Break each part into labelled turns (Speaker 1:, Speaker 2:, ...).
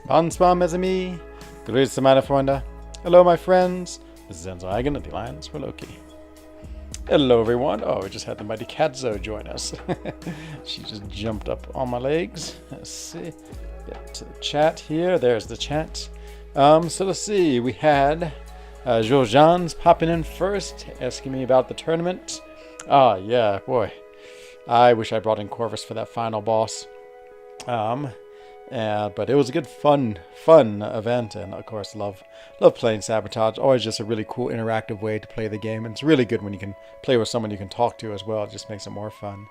Speaker 1: Bonsoir, mes amis. Grüße, meine Freunde. Hello, my friends. This is Enzo Hagen of the Alliance for Loki. Hello, everyone. Oh, we just had the mighty Katzo join us. She just jumped up on my legs. Let's see. Get to the chat here. There's the chat. So let's see. We had Georgians popping in first, asking me about the tournament. Yeah, boy. I wish I brought in Corvus for that final boss. But it was a good, fun event, and of course, love playing Sabotage. Always just a really cool, interactive way to play the game, and it's really good when you can play with someone you can talk to as well. It just makes it more fun.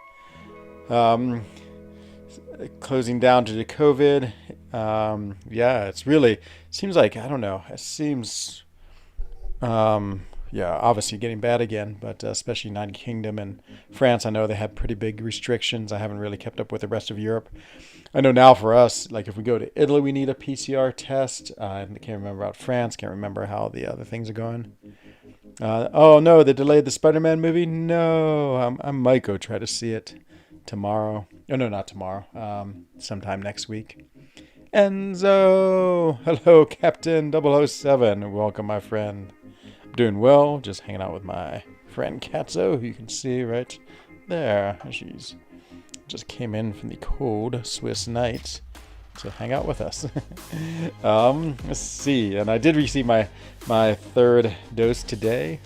Speaker 1: Closing down to the COVID. Yeah, it's really seems like, I don't know. It seems, yeah, obviously getting bad again, but especially United Kingdom and France. I know they have pretty big restrictions. I haven't really kept up with the rest of Europe. I know now for us, like if we go to Italy, we need a PCR test. I can't remember about France. Can't remember how the other things are going. Oh no, they delayed the Spider-Man movie. No, I might go try to see it tomorrow. Oh no, not tomorrow. Sometime next week. Enzo, hello, Captain 007. Welcome, my friend. I'm doing well. Just hanging out with my friend Katzo, who you can see right there. She's just came in from the cold Swiss night to hang out with us. Let's see, and I did receive my third dose today.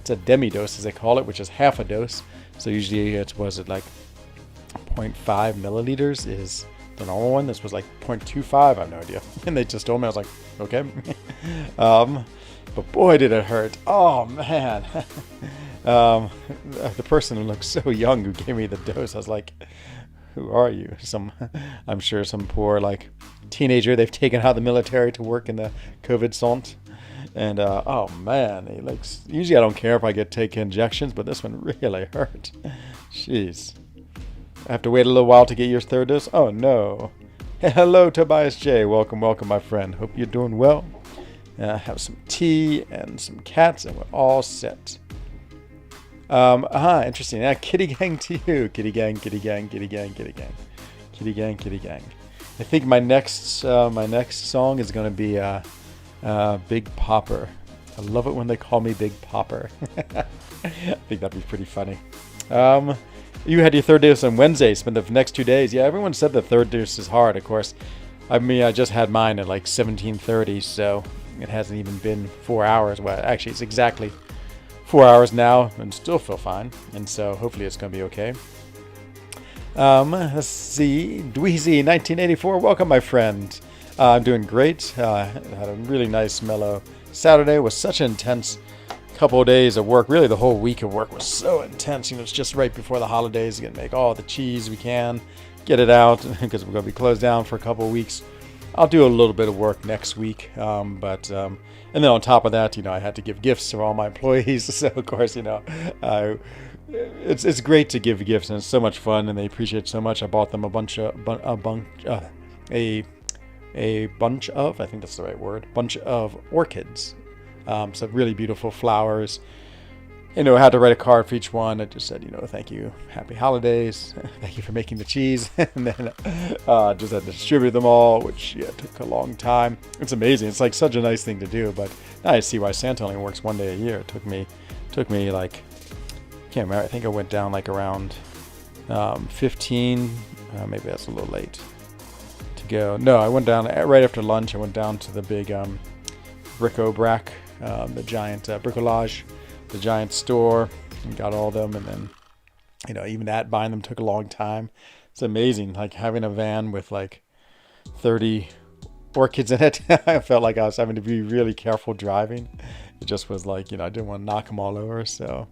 Speaker 1: It's a demi-dose, as they call it, which is half a dose. So usually it was like 0.5 milliliters is the normal one. This was like 0.25. I have no idea. And they just told me. I was like, okay. But boy, did it hurt. Oh man. The person who looked so young who gave me the dose, I was like, who are you? I'm sure some poor like teenager they've taken out of the military to work in the COVID sont. And oh man, usually I don't care if I take injections, but this one really hurt. Jeez. I have to wait a little while to get your third dose. Oh no. Hey, hello, Tobias J. Welcome, my friend. Hope you're doing well. Have some tea and some cats, and we're all set. Interesting. Yeah, kitty gang to you. Kitty gang, kitty gang, kitty gang, kitty gang. Kitty gang, kitty gang. I think my next song is going to be Big Popper. I love it when they call me Big Popper. I think that'd be pretty funny. You had your third dose on Wednesday. Spent the next 2 days. Yeah, everyone said the third dose is hard, of course. I mean, I just had mine at like 17:30, so it hasn't even been 4 hours. Well, actually, it's exactly 4 hours now and still feel fine. And so hopefully it's going to be okay. Let's see. Dweezy 1984. Welcome, my friend. I'm doing great. Had a really nice, mellow Saturday. It was such an intense couple of days of work. Really, the whole week of work was so intense. You know, it's just right before the holidays. We're going to make all the cheese we can, get it out because we're going to be closed down for a couple of weeks. I'll do a little bit of work next week, and then on top of that, you know, I had to give gifts to all my employees. So of course, you know, it's great to give gifts, and it's so much fun, and they appreciate it so much. I bought them a bunch of, I think that's the right word, bunch of orchids. So really beautiful flowers. You know, I had to write a card for each one. I just said, you know, thank you, happy holidays, thank you for making the cheese, and then just had to distribute them all, which took a long time. It's amazing. It's like such a nice thing to do, but now I see why Santa only works 1 day a year. It took me like, I can't remember. I think I went down like around 15. Maybe that's a little late to go. No, I went down right after lunch. I went down to the big bric-a-brac, the giant bricolage. The giant store, and got all of them, and then, you know, even that buying them took a long time. It's amazing, like having a van with like 30 orchids in it. I felt like I was having to be really careful driving. It just was like, you know, I didn't want to knock them all over. So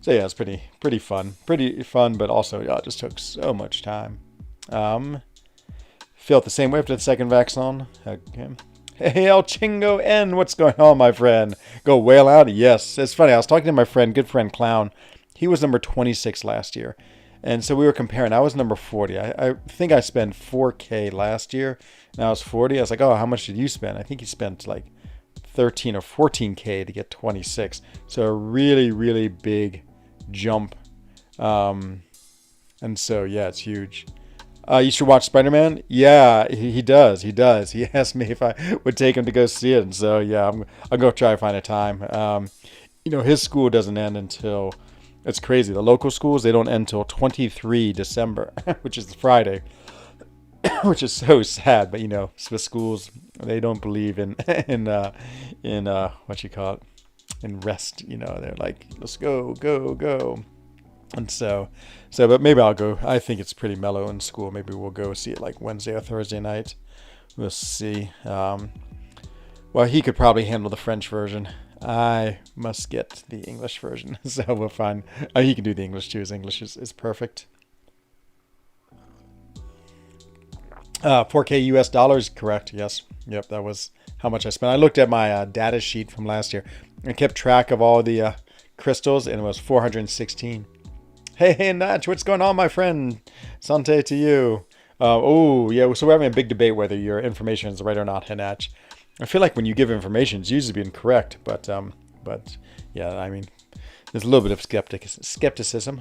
Speaker 1: yeah, it's pretty fun, but also it just took so much time. Felt the same way after the second vaccine. Okay. Hey, El Chingo N, what's going on, my friend? Go whale out? Yes. It's funny. I was talking to my good friend Clown. He was number 26 last year. And so we were comparing. I was number 40. I think I spent 4K last year. And I was 40. I was like, oh, how much did you spend? I think he spent like 13 or 14K to get 26. So a really, really big jump. And so, yeah, it's huge. You should watch Spider-Man. Yeah, he does. He does. He asked me if I would take him to go see it. And so, yeah, I'm going to try to find a time. His school doesn't end until, it's crazy. The local schools, they don't end until 23 December, which is the Friday, which is so sad. But, Swiss schools, they don't believe in what you call it, in rest. They're like, let's go, go, go. And but maybe I'll go. I think it's pretty mellow in school. Maybe we'll go see it like Wednesday or Thursday night. We'll see. Well, he could probably handle the French version. I must get the English version. So we'll find. He can do the English too. His English is perfect. 4K US dollars, correct? Yes. Yep, that was how much I spent. I looked at my data sheet from last year. I kept track of all the crystals, and it was 416. Hey, Natch, what's going on, my friend? Sante to you. Oh, yeah, so we're having a big debate whether your information is right or not, hey, Natch. I feel like when you give information, it's usually incorrect, but yeah, I mean, there's a little bit of skepticism.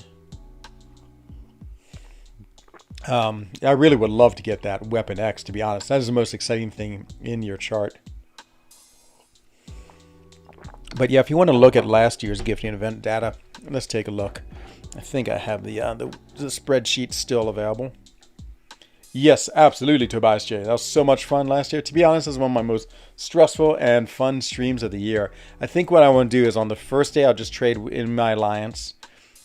Speaker 1: I really would love to get that Weapon X, to be honest. That is the most exciting thing in your chart. But yeah, if you want to look at last year's gifting event data, let's take a look. I think I have the spreadsheet still available. Yes, absolutely, Tobias J. That was so much fun last year. To be honest, this is one of my most stressful and fun streams of the year. I think what I want to do is on the first day, I'll just trade in my alliance.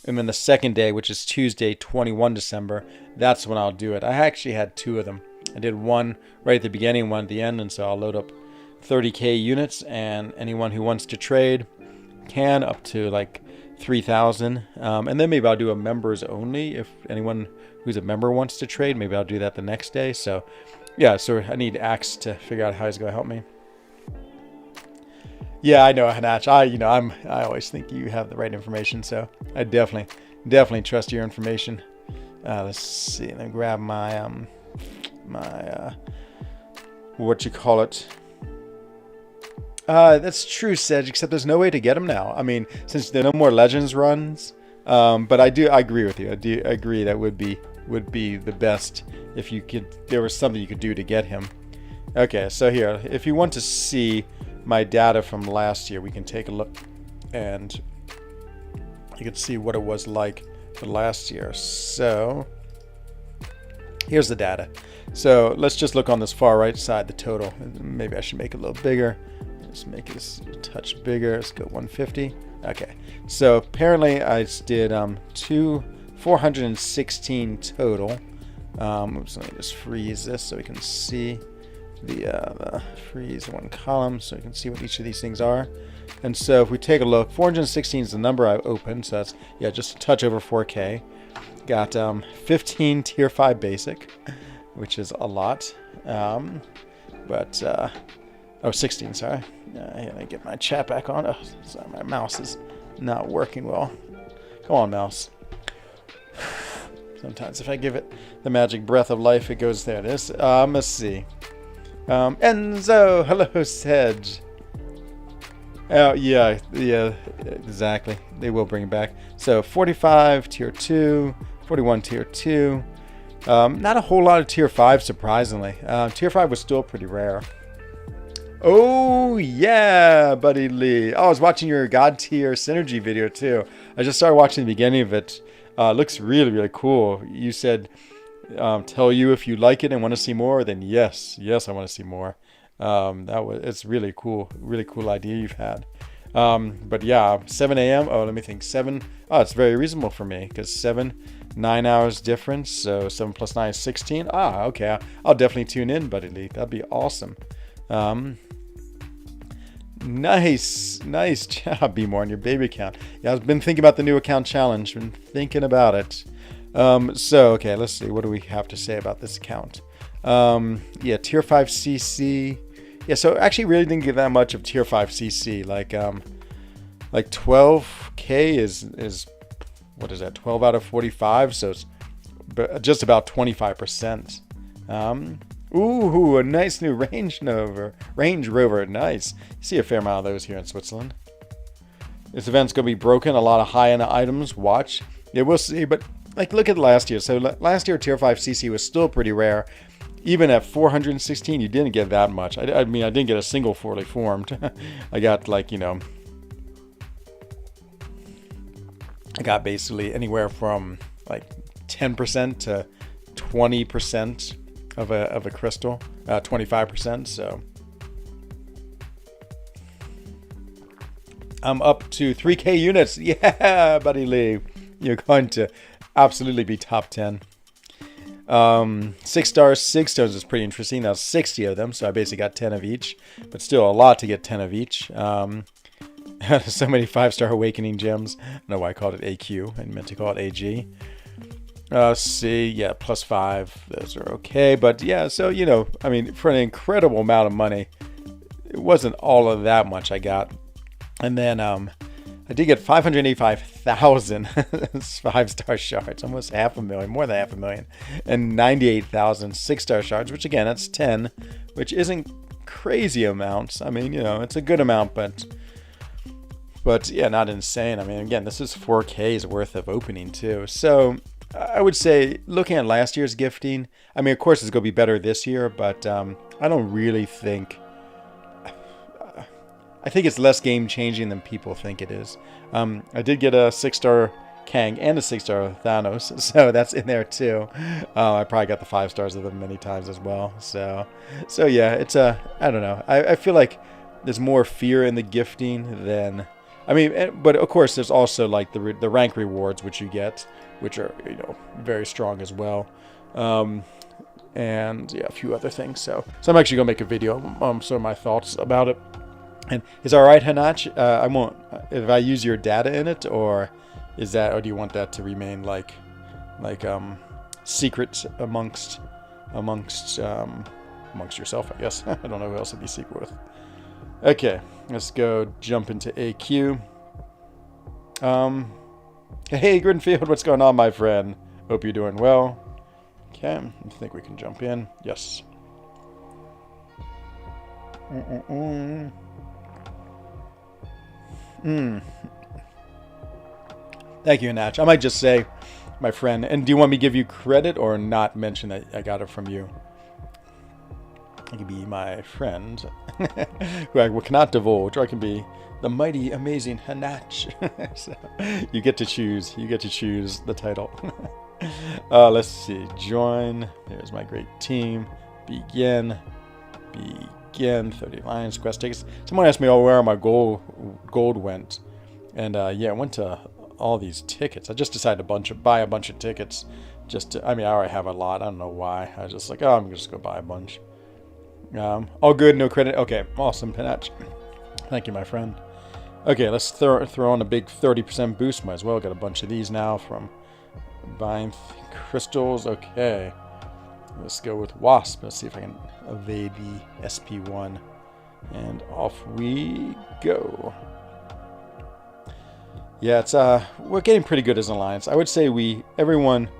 Speaker 1: And then the second day, which is Tuesday, 21 December, that's when I'll do it. I actually had two of them. I did one right at the beginning and one at the end, and so I'll load up 30K units, and anyone who wants to trade can, up to like 3,000. And then maybe I'll do a members only. If anyone who's a member wants to trade, maybe I'll do that the next day. So yeah, so I need Axe to figure out how he's going to help me. Yeah, I know, Hanach. I always think you have the right information, so I definitely trust your information. Let's see. Let me grab my what you call it. That's true, Sedge. Except there's no way to get them now. I mean, since there are no more Legends runs. But I agree with you. I do agree that would be the best if you could. There was something you could do to get him. Okay, so here, if you want to see my data from last year, we can take a look, and you can see what it was like for last year. So here's the data. So let's just look on this far right side, the total. Maybe I should make it a little bigger. Let's make this a touch bigger. Let's go 150. Okay, so apparently I did 416 total. Oops, let me just freeze this so we can see the freeze one column so you can see what each of these things are. And so if we take a look, 416 is the number I opened, so that's, yeah, just a touch over 4K. Got 15 tier 5 basic, which is a lot. Oh, 16, sorry. I get my chat back on. Oh, sorry, my mouse is not working well. Come on, mouse. Sometimes if I give it the magic breath of life, it goes there. It is. Let's see. Enzo, hello, Sedge. Oh, yeah, exactly. They will bring it back. So 45 tier 2, 41 tier 2. Not a whole lot of tier 5, surprisingly. Tier 5 was still pretty rare. Oh, yeah, Buddy Lee. Oh, I was watching your God tier synergy video, too. I just started watching the beginning of it. Looks really, really cool. You said, tell you if you like it and want to see more, then yes, I want to see more. It's really cool idea you've had. But yeah, 7 a.m. Oh, let me think. 7. Oh, it's very reasonable for me because 9 hours difference. So 7 plus 9 is 16. Ah, okay. I'll definitely tune in, Buddy Lee. That'd be awesome. Nice job, Be More on your baby account. Yeah, I've been thinking about the new account challenge. Been thinking about it. So okay, let's see. What do we have to say about this account? Yeah, tier 5 CC. Yeah, so actually really didn't get that much of tier 5 CC. Like 12K is what is that? 12 out of 45. So it's just about 25%. Ooh, a nice new Range Rover. Nice. You see a fair amount of those here in Switzerland. This event's going to be broken. A lot of high-end items. Watch. Yeah, we'll see. But like look at last year. So last year tier 5 CC was still pretty rare. Even at 416, you didn't get that much. I mean, I didn't get a single fully formed. I got like, you know, I got basically anywhere from like 10% to 20% of a crystal, 25%. So I'm up to 3K units. Yeah, buddy Lee, you're going to absolutely be top 10. 6 stars, 6 stones is pretty interesting. That's 60 of them, so I basically got 10 of each, but still a lot to get 10 of each. So many 5-star awakening gems. I don't know why I called it AQ. I meant to call it AG. C, yeah, +5. Those are okay, but yeah, so, you know, I mean, for an incredible amount of money, it wasn't all of that much I got. And then I did get 585,000 5-star shards, almost 500,000, more than 500,000, and 98,000 6-star shards, which again, that's 10, which isn't crazy amounts. I mean, you know, it's a good amount, but yeah, not insane. I mean, again, this is 4K's worth of opening too. So I would say, looking at last year's gifting, I mean, of course, it's going to be better this year, but I don't really think. I think it's less game-changing than people think it is. I did get a 6-star Kang and a 6-star Thanos, so that's in there too. I probably got the 5 stars of them many times as well. So yeah, it's I don't know. I feel like there's more fear in the gifting than, I mean, but of course there's also like the rank rewards which you get, which are, you know, very strong as well. And yeah, a few other things. So I'm actually gonna make a video some of my thoughts about it. And is all right, Hanach? I won't. If I use your data in it, or is that, or do you want that to remain like secret amongst yourself? I guess I don't know who else to be secret with. Okay, let's go jump into AQ. Hey, Grinfield, what's going on, my friend? Hope you're doing well. Okay, I think we can jump in. Yes. Thank you, Natch. I might just say, my friend, and do you want me to give you credit or not mention that I got it from you? I can be my friend, who I cannot divulge, or I can be the mighty, amazing Hanach. So you get to choose. You get to choose the title. Let's see. Join. There's my great team. Begin. 30 Lions quest tickets. Someone asked me, oh, where my gold went, and yeah, I went to all these tickets. I just decided to buy a bunch of tickets. I mean, I already have a lot. I don't know why. I was just like, oh, I'm just gonna buy a bunch. All good, no credit. Okay, awesome, Pinach. Thank you, my friend. Okay, let's throw on a big 30% boost. Might as well get a bunch of these now from buying crystals. Okay. Let's go with Wasp. Let's see if I can evade the SP1. And off we go. Yeah, it's we're getting pretty good as an alliance. I would say everyone.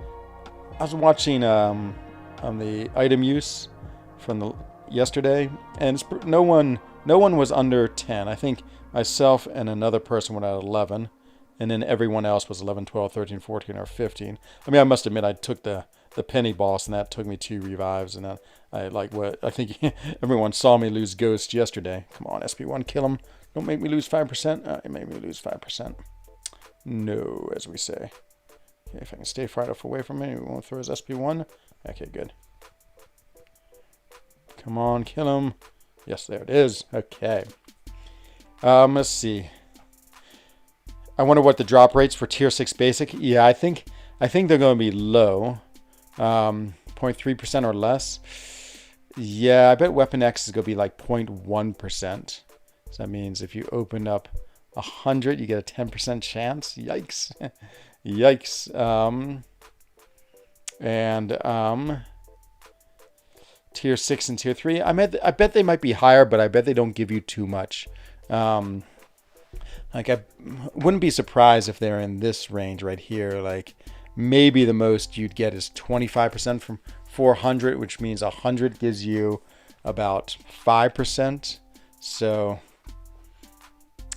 Speaker 1: I was watching on the item use from yesterday, and no one was under 10. I think myself and another person went at 11, and then everyone else was 11, 12, 13, 14, or 15. I mean, I must admit, I took the penny boss, and that took me 2 revives, and I think everyone saw me lose Ghost yesterday. Come on, SP1, kill him. Don't make me lose 5%. It made me lose 5%. No, as we say. Okay, if I can stay far enough away from me, we won't throw his SP1. Okay, good. Come on, kill him. Yes, there it is. Okay. Let's see. I wonder what the drop rates for tier 6 basic. Yeah, I think they're going to be low. 0.3% or less. Yeah, I bet Weapon X is going to be like 0.1%. So that means if you open up 100, you get a 10% chance. Yikes. Yikes. And tier 6 and tier 3. I bet they might be higher, but I bet they don't give you too much. Like, I wouldn't be surprised if they're in this range right here. Like, maybe the most you'd get is 25% from 400, which means 100 gives you about 5%. So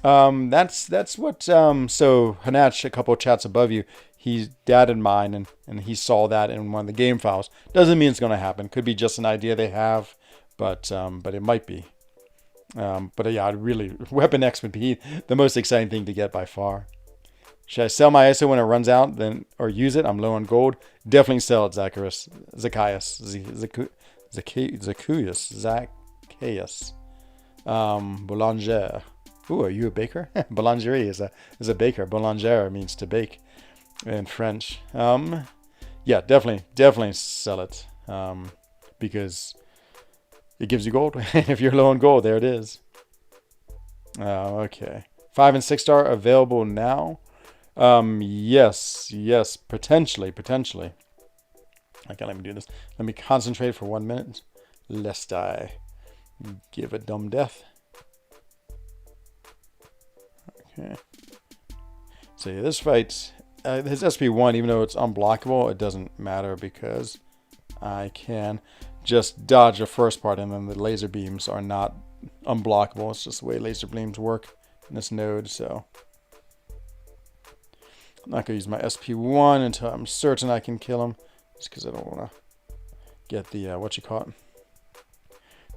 Speaker 1: that's what so Hanach, a couple chats above you, He dad in mind, and he saw that in one of the game files. Doesn't mean it's going to happen. Could be just an idea they have, but it might be. But yeah, really, Weapon X would be the most exciting thing to get by far. Should I sell my ISO when it runs out, or use it? I'm low on gold. Definitely sell it, Zacchaeus. Boulanger. Ooh, are you a baker? Boulangerie is a baker. Boulanger means to bake in French. Yeah, definitely sell it. Because it gives you gold. If you're low on gold, there it is. Okay. 5 and 6 star available now. Yes, potentially. Okay, let me do this. Let me concentrate for 1 minute, lest I give a dumb death. Okay. So yeah, this fight, his SP1, even though it's unblockable, it doesn't matter because I can just dodge the first part, and then the laser beams are not unblockable. It's just the way laser beams work in this node, so I'm not going to use my SP1 until I'm certain I can kill him, just because I don't want to get the,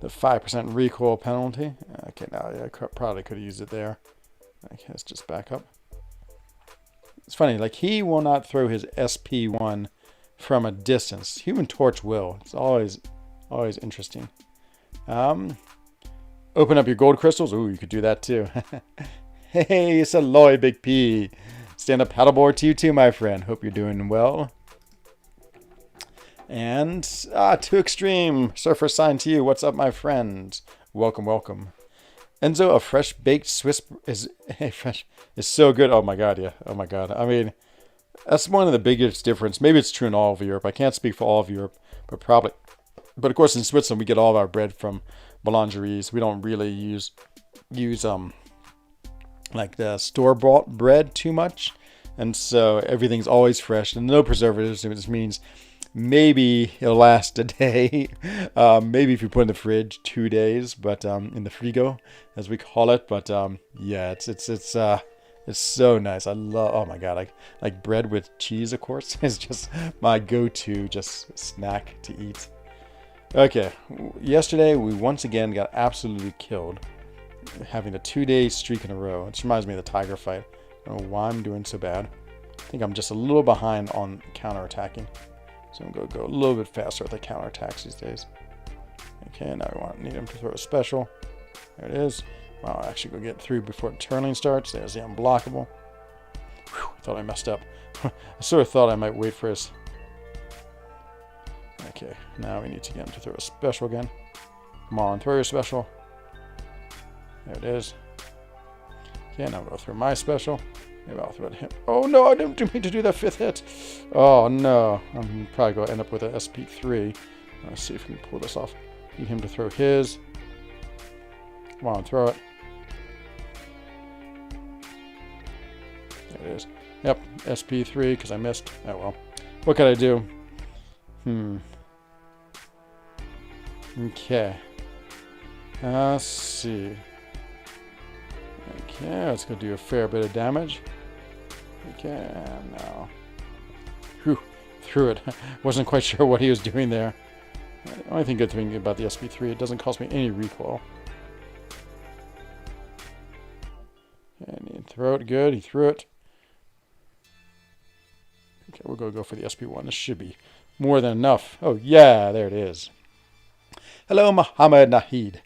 Speaker 1: the 5% recoil penalty. Okay, now yeah, I probably could have used it there. Okay, let's just back up. It's funny, like, he will not throw his SP1 from a distance. Human Torch will. It's always interesting. Open up your gold crystals. Ooh, you could do that too. Hey, it's Aloy, Big P. Stand up paddleboard to you too, my friend. Hope you're doing well. And Too Extreme Surfer sign to you. What's up, my friend? Welcome. Enzo, a fresh baked Swiss is so good. Oh my god, yeah. Oh my god. I mean, that's one of the biggest difference. Maybe it's true in all of Europe. I can't speak for all of Europe, but probably. But of course, in Switzerland, we get all of our bread from boulangeries. We don't really use like the store-bought bread too much, and so everything's always fresh and no preservatives. Which means maybe it'll last a day. Maybe if you put it in the fridge, 2 days, but in the frigo, as we call it. But yeah, it's so nice. I love. Oh my god, like bread with cheese, of course, is just my go-to just snack to eat. Okay, yesterday we once again got absolutely killed, having a 2-day streak in a row. It reminds me of the tiger fight. I don't know why I'm doing so bad. I think I'm just a little behind on counterattacking. So I'm going to go a little bit faster with the counterattacks these days. Okay, now we need him to throw a special. There it is. Wow, I actually go get through before turning starts. There's the unblockable. Whew, I thought I messed up. I sort of thought I might wait for his... Okay, now we need to get him to throw a special again. Come on, throw your special. There it is. Okay, now I'll go through my special. Maybe I'll throw it at him. Oh no, I didn't mean to do that 5th hit. Oh no, I'm probably going to end up with an SP3. Let's see if we can pull this off. Need him to throw his. Come on, throw it. There it is. Yep, SP3 because I missed. Oh well. What can I do? Okay. Let's see. Okay, let's go do a fair bit of damage. Okay, now. Whew, threw it. Wasn't quite sure what he was doing there. The only good thing about the SP3, it doesn't cost me any recoil. And he threw it good, he threw it. Okay, we'll go for the SP1. This should be more than enough. Oh yeah, there it is. Hello, Mohammed Nahid.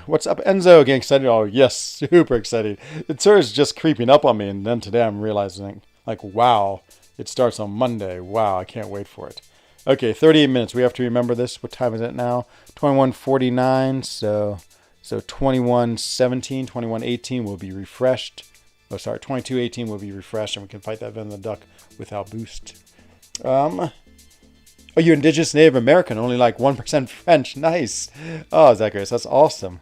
Speaker 1: What's up, Enzo? Getting excited? Oh yes, super excited. It sort of is just creeping up on me, and then today I'm realizing, like, wow, it starts on Monday. Wow, I can't wait for it. Okay, 38 minutes. We have to remember this. What time is it now? 21:49. So 21:17, 21:18 will be refreshed. Oh, sorry, 22:18 will be refreshed, and we can fight that Venom the Duck without boost. Oh, you're Indigenous Native American, only like 1% French. Nice. Oh, Zacharias, that's awesome.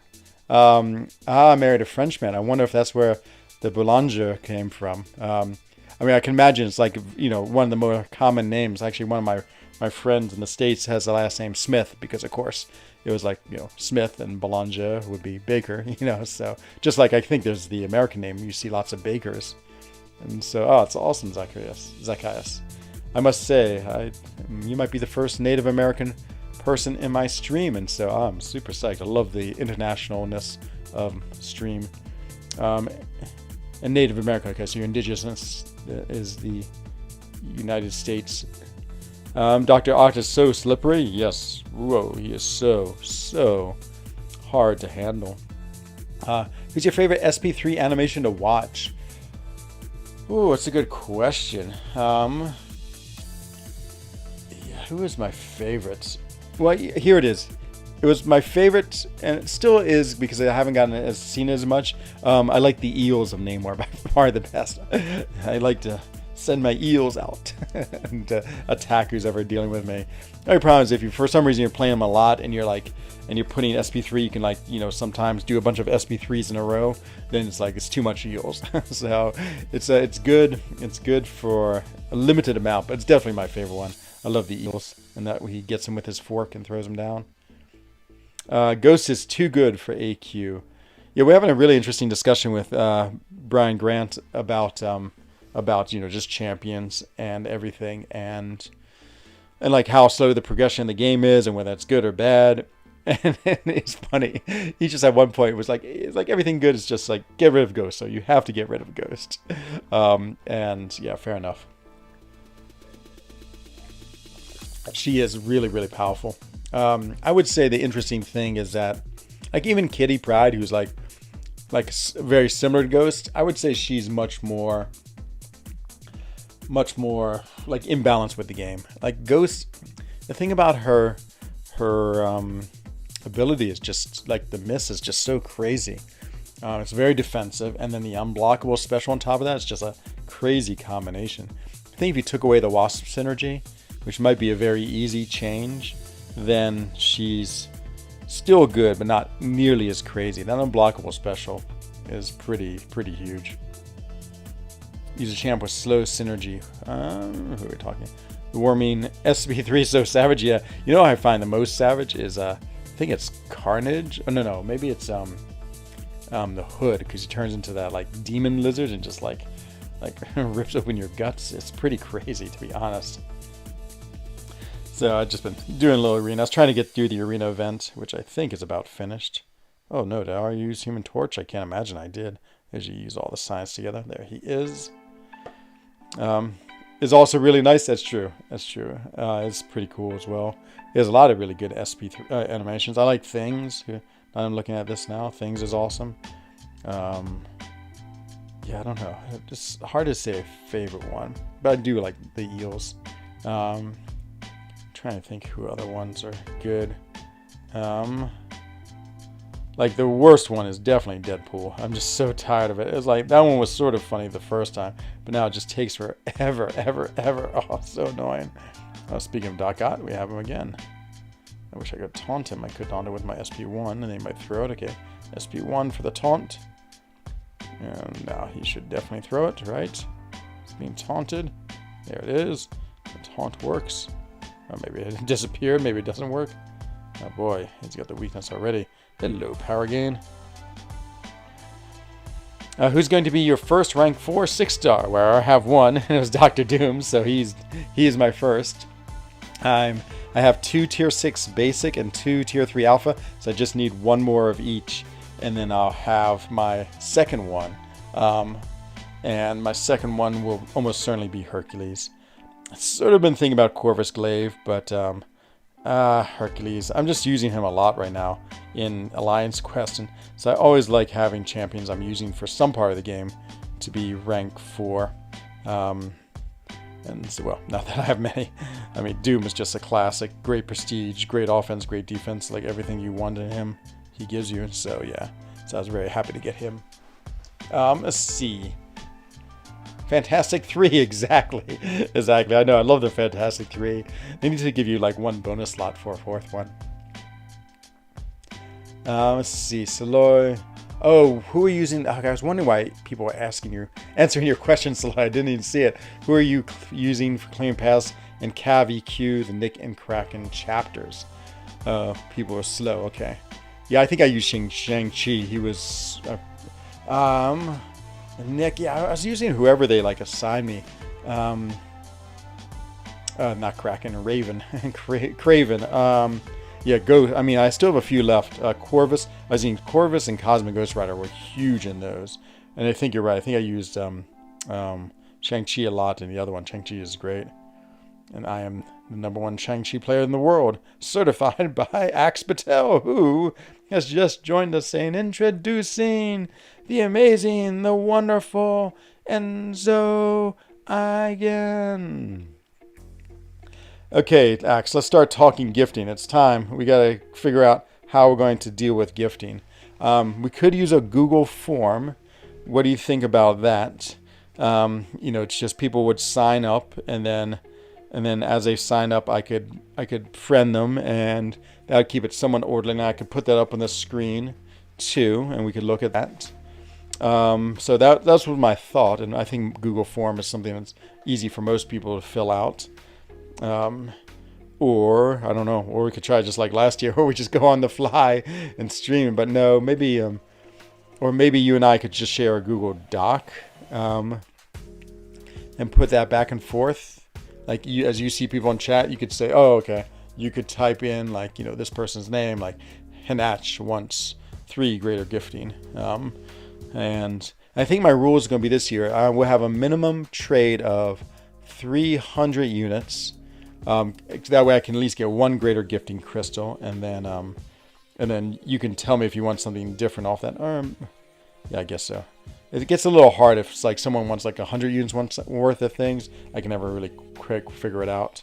Speaker 1: I married a Frenchman. I wonder if that's where the Boulanger came from. I mean, I can imagine it's like, you know, one of the more common names. Actually, one of my friends in the States has the last name Smith because, of course, it was like, you know, Smith and Boulanger would be baker, you know. So just like I think there's the American name, you see lots of bakers. And so, oh, it's awesome, Zacchaeus. I must say, you might be the first Native American person in my stream, and so I'm super psyched. I love the internationalness of stream. And Native American, okay, so your indigenous is the United States. Dr. Oct is so slippery. Yes. Whoa, he is so hard to handle. Who's your favorite SP3 animation to watch? Ooh, that's a good question. Yeah, who is my favorite? Well, here it is. It was my favorite, and it still is because I haven't seen it as much. I like the eels of Namor by far the best. I like to send my eels out and attack who's ever dealing with me. The only problem is if you, for some reason, you're playing them a lot and you're putting SP3, you can sometimes do a bunch of SP3s in a row. Then it's too much eels. So it's good. It's good for a limited amount, but it's definitely my favorite one. I love the eels and that he gets them with his fork and throws them down. Ghost is too good for AQ. Yeah, we're having a really interesting discussion with Brian Grant about just champions and everything, and like how slow the progression in the game is, and whether that's good or bad. And it's funny. He just at one point was like, it's like everything good is just like get rid of Ghost, so you have to get rid of Ghost. And yeah, fair enough. She is really, really powerful. I would say the interesting thing is that, like, even Kitty Pryde, who's like very similar to Ghost, I would say she's much more like imbalanced with the game. Like Ghost, the thing about her ability is just like the miss is just so crazy. It's very defensive, and then the unblockable special on top of that is just a crazy combination. I think if you took away the Wasp synergy, which might be a very easy change, then she's still good, but not nearly as crazy. That unblockable special is pretty huge. Use a champ with slow synergy. Who are we talking? The Warming SP3 is so savage. Yeah, you know how I find the most savage is I think it's Carnage. Oh no, maybe it's the Hood, because he turns into that like demon lizard and just like rips open your guts. It's pretty crazy, to be honest. So I've just been doing a little arena. I was trying to get through the arena event, which I think is about finished. Oh no, did I use Human Torch? I can't imagine I did. As you use all the signs together. There he is. Is also really nice. That's true. It's pretty cool as well. He has a lot of really good SP3 animations. I like Things. I'm looking at this now. Things is awesome. Yeah, I don't know. It's hard to say a favorite one, but I do like the eels. Trying to think who other ones are good. Like the worst one is definitely Deadpool. I'm just so tired of it. It's like that one was sort of funny the first time, but now it just takes forever, ever. Oh, so annoying. Speaking of Doc Ock, we have him again. I wish I could taunt him. I could taunt him with my SP1, and then he might throw it. Okay, SP1 for the taunt. And now he should definitely throw it, right? It's being taunted. There it is. The taunt works. Or maybe it disappeared. Maybe it doesn't work. Oh boy, he's got the weakness already. Hello, power gain. Who's going to be your first rank 4 6-star? Well, I have one, and it was Dr. Doom, so he is my first. I have 2 tier 6 basic and 2 tier 3 alpha, so I just need one more of each, and then I'll have my second one. And my second one will almost certainly be Hercules. I've sort of been thinking about Corvus Glaive, but Hercules. I'm just using him a lot right now in Alliance Quest, and so I always like having champions I'm using for some part of the game to be rank 4. And so, well, not that I have many. I mean, Doom is just a classic. Great prestige, great offense, great defense. Like everything you want in him, he gives you. So yeah, so I was very happy to get him. Let's see. Fantastic 3, exactly. I know, I love the Fantastic 3. They need to give you like one bonus slot for a 4th one. Let's see, Saloy. Oh, who are you using? I was wondering why people were answering your question, Saloy. I didn't even see it. Who are you using for Claim Pass and Cav EQ, the Nick and Kraken chapters? People are slow, okay. Yeah, I think I used Shang-Chi. He was... Nick, yeah, I was using whoever they like assigned me. Not Kraken, Raven, Craven. Yeah, go. I mean, I still have a few left. Corvus. I was using Corvus and Cosmic Ghost Rider were huge in those. And I think you're right. I think I used Shang-Chi a lot, and the other one, Shang-Chi, is great. And I am the #1 Shang-Chi player in the world, certified by Axe Patel, who has just joined us, saying, introducing the amazing, the wonderful Enzo again. Okay, Axe, let's start talking gifting. It's time. We got to figure out how we're going to deal with gifting. We could use a Google form. What do you think about that? It's just people would sign up, and then as they sign up, I could friend them, and that would keep it somewhat orderly. And I could put that up on the screen too, and we could look at that. So that's what my thought, and I think Google Form is something that's easy for most people to fill out. Or I don't know, or we could try just like last year, where we just go on the fly and stream. But no, maybe, or maybe you and I could just share a Google Doc, and put that back and forth. Like as you see people in chat, you could say, oh, okay. You could type in like, this person's name, like Hinach wants 3 greater gifting. And I think my rule is going to be this year. I will have a minimum trade of 300 units. That way I can at least get 1 greater gifting crystal. And then you can tell me if you want something different off that. Yeah, I guess so. It gets a little hard if it's like someone wants like 100 units worth of things. I can never really quick figure it out.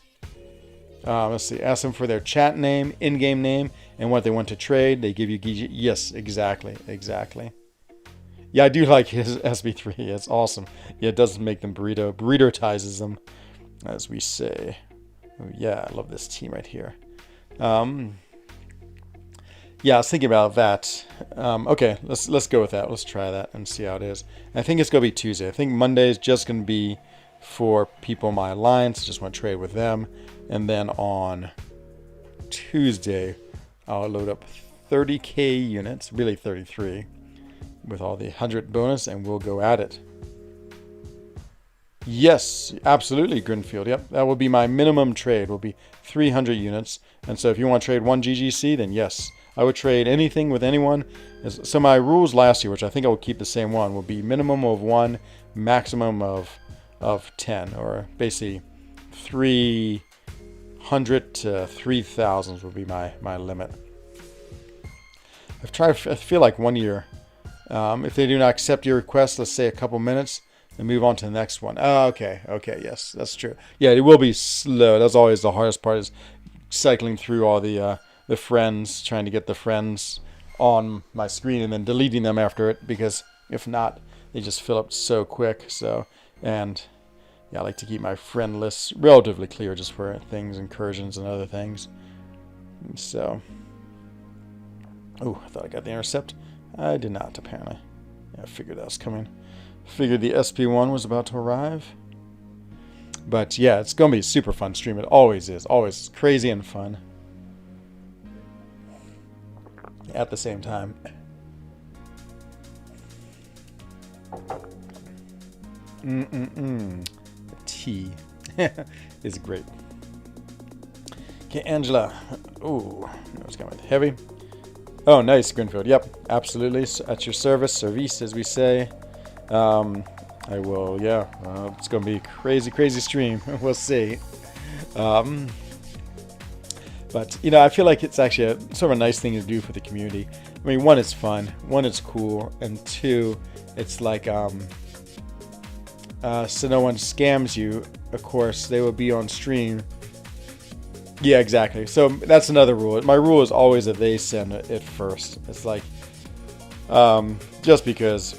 Speaker 1: Let's see. Ask them for their chat name, in-game name, and what they want to trade. They give you GG. Yes, exactly. Yeah, I do like his SB3. It's awesome. Yeah, it does make them burrito-tizes them, as we say. Oh, yeah, I love this team right here. Yeah, I was thinking about that. Okay, let's go with that. Let's try that and see how it is. I think it's going to be Tuesday. I think Monday is just going to be for people in my alliance. Just want to trade with them. And then on Tuesday, I'll load up 30k units, really 33, with all the 100 bonus, and we'll go at it. Yes, absolutely, Grinfield. Yep, that will be my minimum trade. Will be 300 units. And so if you want to trade 1 GGC, then yes. I would trade anything with anyone. So my rules last year, which I think I will keep the same one, will be minimum of 1, maximum of 10, or basically 300 to 3,000 would be my limit. I feel like 1 year. If they do not accept your request, let's say a couple minutes, and move on to the next one. Oh, okay, yes, that's true. Yeah, it will be slow. That's always the hardest part, is cycling through all the friends, trying to get the friends on my screen and then deleting them after it, because if not, they just fill up so quick. So, and yeah, I like to keep my friend lists relatively clear, just for things, incursions and other things. So, oh, I thought I got the intercept. I did not, apparently. Yeah, I figured that was coming. Figured the SP1 was about to arrive. But yeah, it's going to be a super fun stream. It always is. Always crazy and fun. At the same time. The tea is great. Okay, Angela. Ooh, it's going with heavy. Oh, nice, Grinfield. Yep, absolutely. At your service as we say. I will, yeah. It's going to be a crazy stream. We'll see. But, I feel like it's actually sort of a nice thing to do for the community. I mean, 1, it's fun. 1, it's cool. And 2, it's like, so no one scams you. Of course, they will be on stream. Yeah, exactly. So that's another rule. My rule is always that they send it first. It's like, just because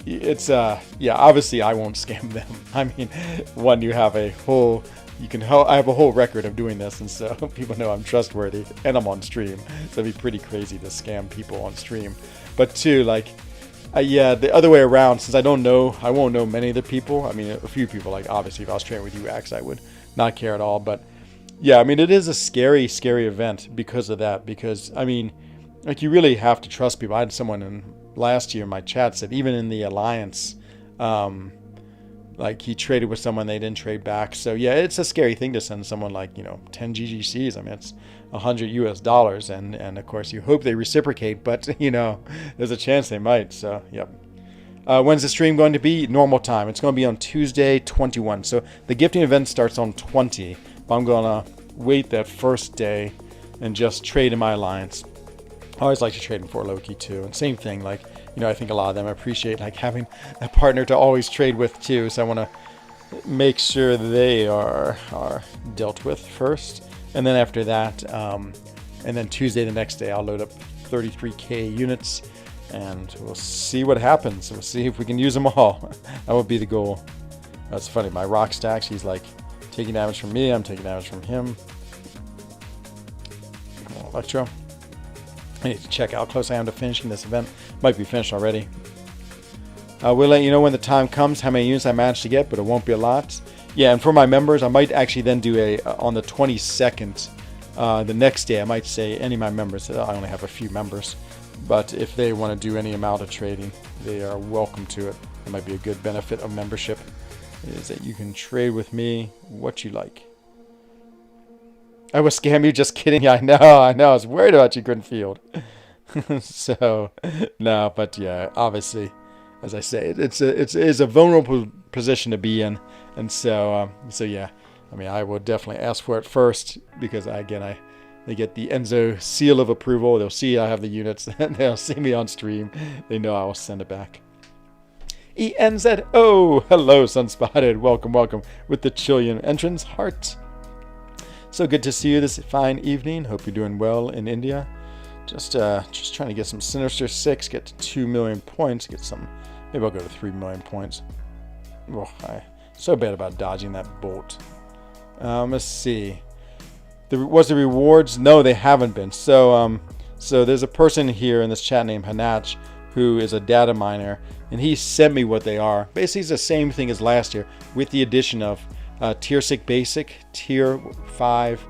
Speaker 1: it's, yeah, obviously I won't scam them. I mean, 1, you have a whole... I have a whole record of doing this, and so people know I'm trustworthy, and I'm on stream. So it'd be pretty crazy to scam people on stream. But 2, like, yeah, the other way around, since I won't know many of the people. I mean, a few people, like, obviously, if I was training with you, Axe, I would not care at all. But yeah, I mean, it is a scary event because of that. Because, I mean, like, you really have to trust people. I had someone last year in my chat said, even in the Alliance, Like he traded with someone, they didn't trade back. So yeah, it's a scary thing to send someone like, 10 GGCs. I mean, it's $100 US, and of course you hope they reciprocate, but there's a chance they might. So yep. When's the stream going to be? Normal time. It's going to be on Tuesday, 21. So the gifting event starts on 20, but I'm going to wait that first day and just trade in my alliance. I always like to trade in for Loki too, and same thing. Like, I think a lot of them appreciate like having a partner to always trade with too. So I want to make sure they are dealt with first, and then after that, and then Tuesday the next day, I'll load up 33k units, and we'll see what happens. We'll see if we can use them all. That would be the goal. That's funny. My rock stacks, he's like taking damage from me. I'm taking damage from him. Come on, Electro. I need to check how close I am to finishing this event. Might be finished already. We'll let you know when the time comes how many units I managed to get, but it won't be a lot. Yeah, and for my members, I might actually then do on the 22nd, the next day, I might say any of my members, I only have a few members, but if they want to do any amount of trading, they are welcome to it. It might be a good benefit of membership, is that you can trade with me what you like. I will scam you, just kidding. Yeah, I know. I was worried about you, Greenfield. So, no, but yeah, obviously, as I say, it's a vulnerable position to be in, and so yeah, I mean, I will definitely ask for it first because they get the Enzo seal of approval. They'll see I have the units. They'll see me on stream. They know I will send it back. ENZ. Oh, hello, Sunspotted. Welcome with the Chilean entrance heart. So good to see you this fine evening. Hope you're doing well in India. Just trying to get some Sinister 6, get to 2 million points, get some. Maybe I'll go to 3 million points. Oh, so bad about dodging that bolt. Let's see. Was the rewards? No, they haven't been. So there's a person here in this chat named Hanach who is a data miner, and he sent me what they are. Basically, it's the same thing as last year with the addition of Tier 6 Basic, Tier 5,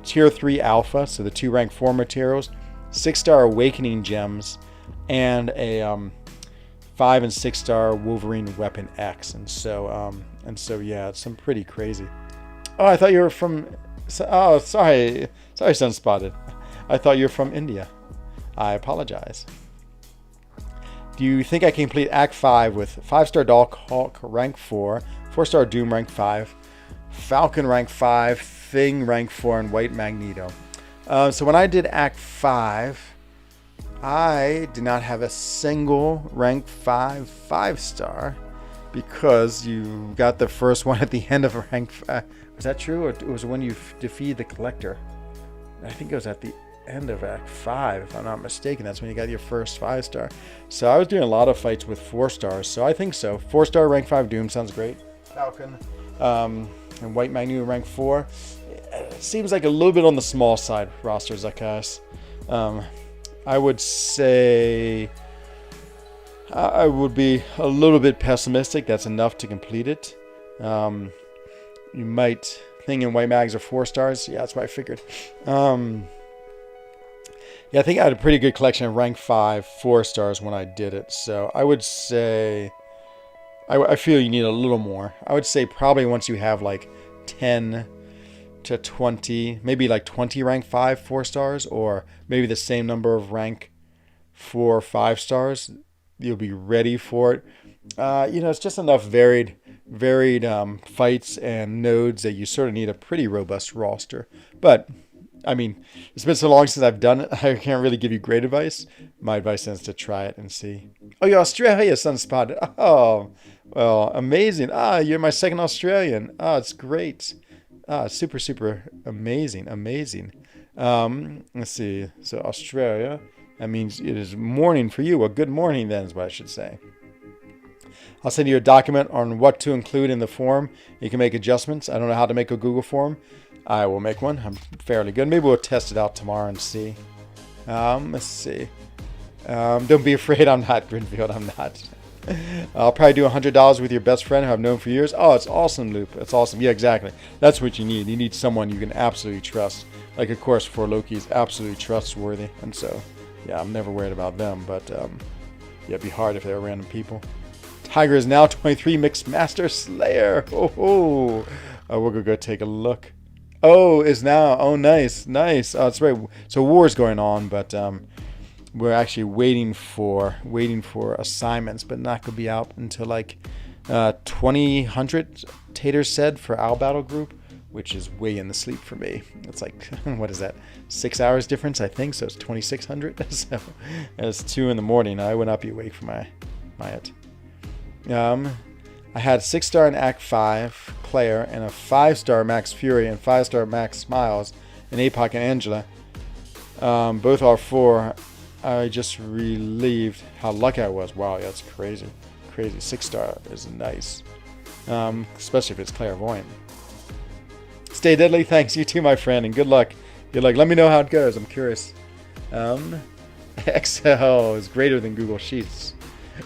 Speaker 1: Tier 3 Alpha, so the 2 rank 4 materials, 6-star Awakening Gems, and a 5 and 6-star Wolverine Weapon X. And so yeah, it's some pretty crazy. Oh, I thought you were from. Oh, sorry, Sunspotted. I thought you were from India. I apologize. Do you think I can complete Act 5 with 5-star Dark Hulk rank 4, 4-star Doom rank 5, Falcon rank 5, Thing rank 4, and White Magneto? So when I did Act 5, I did not have a single rank 5 5-star because you got the first one at the end of rank 5. Was that true? Or it was when you defeated the Collector? I think it was at the end of Act 5, if I'm not mistaken. That's when you got your first 5-star. So I was doing a lot of fights with 4 stars, so I think so. 4-star rank 5 Doom sounds great. Falcon and White Magneto rank 4. It seems like a little bit on the small side rosters, I guess. I would say I would be a little bit pessimistic. That's enough to complete it. You might think in White Mags are 4 stars. Yeah, that's what I figured. Yeah, I think I had a pretty good collection of rank 5 4 stars when I did it. So I would say I feel you need a little more. I would say probably once you have like 10 to 20, maybe like 20 rank 5 4 stars, or maybe the same number of rank 4 5 stars, you'll be ready for it. It's just enough varied fights and nodes that you sort of need a pretty robust roster. But I mean, it's been so long since I've done it, I can't really give you great advice. My advice is to try it and see. Oh, you're Australia, Sunspotted. Oh, well, amazing. You're my second Australian. It's great. Super, super amazing. Let's see. So Australia, that means it is morning for you. Well, good morning then is what I should say. I'll send you a document on what to include in the form. You can make adjustments. I don't know how to make a Google form. I will make one. I'm fairly good. Maybe we'll test it out tomorrow and see. Let's see. Don't be afraid. I'm not Greenfield. I'm not. I'll probably do $100 with your best friend who I've known for years. Oh, it's awesome, Loop. It's awesome. Yeah, exactly. That's what you need. You need someone you can absolutely trust. Like, of course, for Loki is absolutely trustworthy. And so, yeah, I'm never worried about them. But, yeah, it'd be hard if they were random people. Tiger is now 23 Mixed Master Slayer. Oh, we're going to go take a look. Oh, is now. Oh, nice. Nice. Oh, that's right. So war's going on, but we're actually waiting for assignments, but not going to be out until like 2000, Tater said, for our battle group, which is way in the sleep for me. It's like, what is that? 6 hours difference, I think. So it's 2600. So it's 2 in the morning. I would not be awake for my it. I had 6-star in Act 5, Claire, and a 5-star Max Fury and 5-star Max Smiles, and APOC and Angela. Both are 4. I just relieved how lucky I was. Wow, yeah, that's crazy. Crazy. 6-star is nice. Especially if it's clairvoyant. Stay deadly. Thanks. You too, my friend, and good luck. Good luck. Let me know how it goes. I'm curious. Excel is greater than Google Sheets.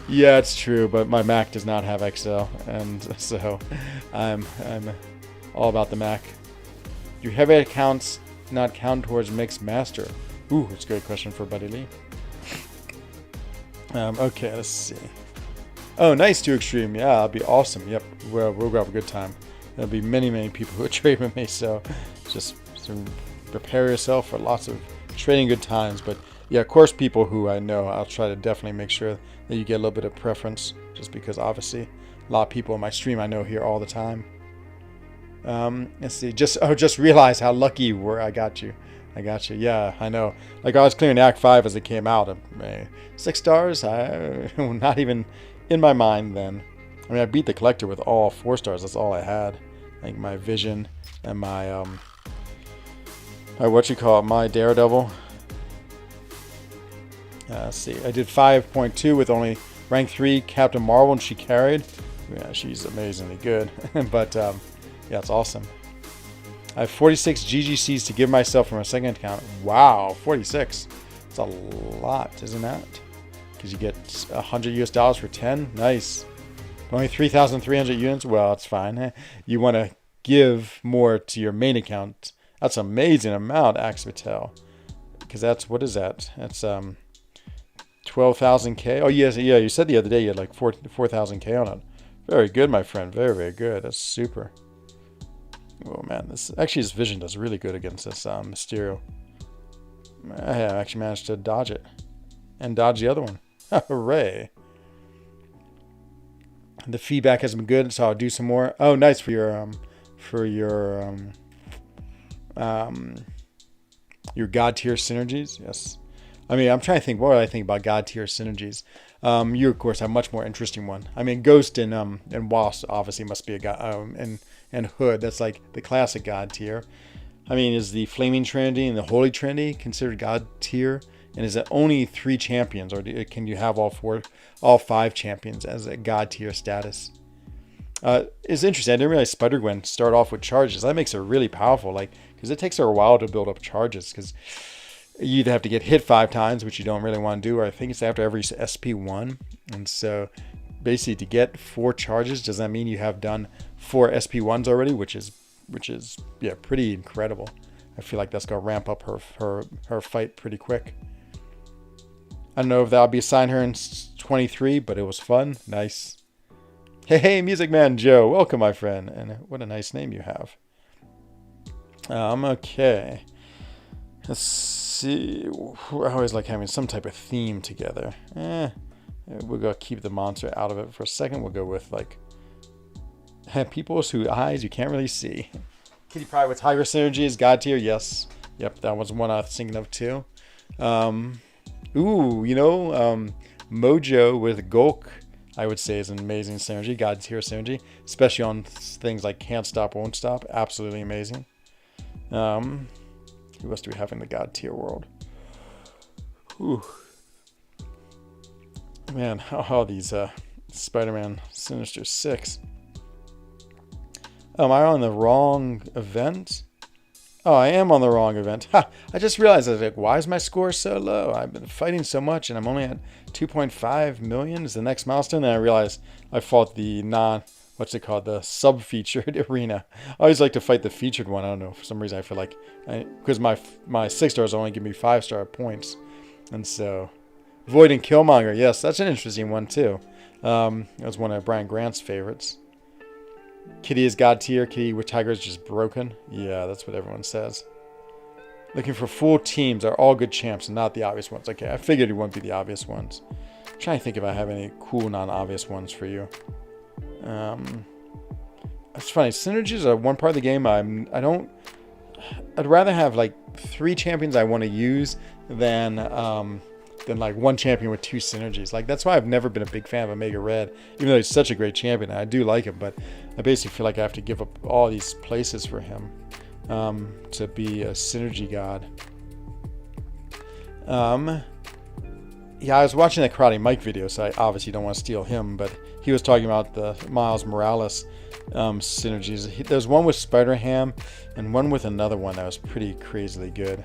Speaker 1: Yeah, it's true, but my Mac does not have Excel, and so I'm all about the Mac. Do heavy accounts not count towards Mixed Master? Ooh, it's a great question for Buddy Lee. Okay, let's see. Oh, nice, 2 Extreme. Yeah, that'll be awesome. Yep, we'll have a good time. There'll be many people who trade with me, so just prepare yourself for lots of trading good times. But yeah, of course, people who I know, I'll try to definitely make sure that you get a little bit of preference, just because obviously a lot of people in my stream I know here all the time. Let's see. Just realize how lucky you were. I got you. Yeah, I know. Like, I was clearing Act 5 as it came out. 6 stars? Not even in my mind then. I mean, I beat the collector with all 4 stars. That's all I had. Like my vision and my my Daredevil. Let's see. I did 5.2 with only rank 3 Captain Marvel, and she carried. Yeah, she's amazingly good. But yeah, it's awesome. I have 46 GGCs to give myself from a second account. Wow, 46. It's a lot, isn't that? Because you get $100 US for 10. Nice. Only 3,300 units. Well, it's fine. You want to give more to your main account. That's an amazing amount, Axe Vitel. Because that's, what is that? That's 12,000K. Oh, yes, yeah. You said the other day you had like 4,000K on it. Very good, my friend. Very good. That's super. Oh man, this vision does really good against this Mysterio. I actually managed to dodge it and dodge the other one. Hooray! The feedback has been good, so I'll do some more. Oh, nice for your God tier synergies. Yes. I mean, I'm trying to think. What do I think about God tier synergies? You of course have a much more interesting one. I mean, Ghost and Wasp obviously must be a God. And Hood, that's like the classic God tier. I mean, is the Flaming Trinity and the Holy Trinity considered God tier? And is it only 3 champions, or can you have all 5 champions as a God tier status? It's interesting. I didn't realize Spider-Gwen start off with charges. That makes her really powerful, like, because it takes her a while to build up charges, because you either have to get hit 5 times, which you don't really want to do, or I think it's after every SP1. And so basically to get 4 charges, does that mean you have done 4 SP1s already, which is yeah, pretty incredible. I feel like that's gonna ramp up her fight pretty quick. I don't know if that'll be assigned her in 23, but it was fun. Nice. Hey, Music Man Joe, welcome, my friend, and what a nice name you have. Okay. Let's see. I always like having some type of theme together. We're gonna keep the monster out of it for a second. We'll go with like people whose eyes you can't really see. Kitty Pryde with Tiger Synergy is God tier. Yes. Yep, that was one I was thinking of too. Mojo with Gulk, I would say, is an amazing synergy. God tier synergy, especially on things like Can't Stop, Won't Stop. Absolutely amazing. Who else do we have in the God tier world? Whew. Man, how these Spider-Man Sinister 6. Oh, am I on the wrong event? Oh, I am on the wrong event. Ha! I just realized, I was like, why is my score so low? I've been fighting so much, and I'm only at 2.5 million is the next milestone. And I realized I fought the the sub-featured arena. I always like to fight the featured one. I don't know, for some reason I feel like, because my 6 stars only give me 5-star points. And so, Void and Killmonger, yes, that's an interesting one too. That was one of Brian Grant's favorites. Kitty is God tier. Kitty with Tiger is just broken. Yeah, that's what everyone says. Looking for full teams are all good champs and not the obvious ones. Okay, I figured it wouldn't be the obvious ones. I'm trying to think if I have any cool non-obvious ones for you. It's funny. Synergies are one part of the game I'd rather have like 3 champions I want to use than like one champion with 2 synergies. Like that's why I've never been a big fan of Omega Red, even though he's such a great champion. I do like him, but I basically feel like I have to give up all these places for him to be a synergy god. Yeah, I was watching that Karate Mike video, so I obviously don't want to steal him, but he was talking about the Miles Morales synergies. There's one with Spider-Ham and one with another one that was pretty crazily good.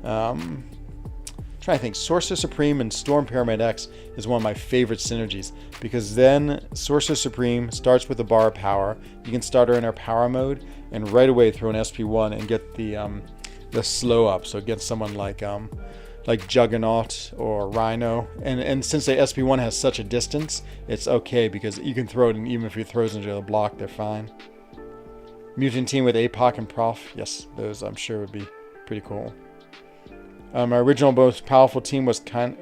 Speaker 1: Trying to think. Sorcerer Supreme and Storm Pyramid X is one of my favorite synergies, because then Sorcerer Supreme starts with a bar of power. You can start her in her power mode and right away throw an SP1 and get the slow up, so against someone like Juggernaut or Rhino, and since the SP1 has such a distance, it's okay because you can throw it, and even if he throws into the block, they're fine. Mutant team with APOC and Prof, yes, those I'm sure would be pretty cool. My original most powerful team was kind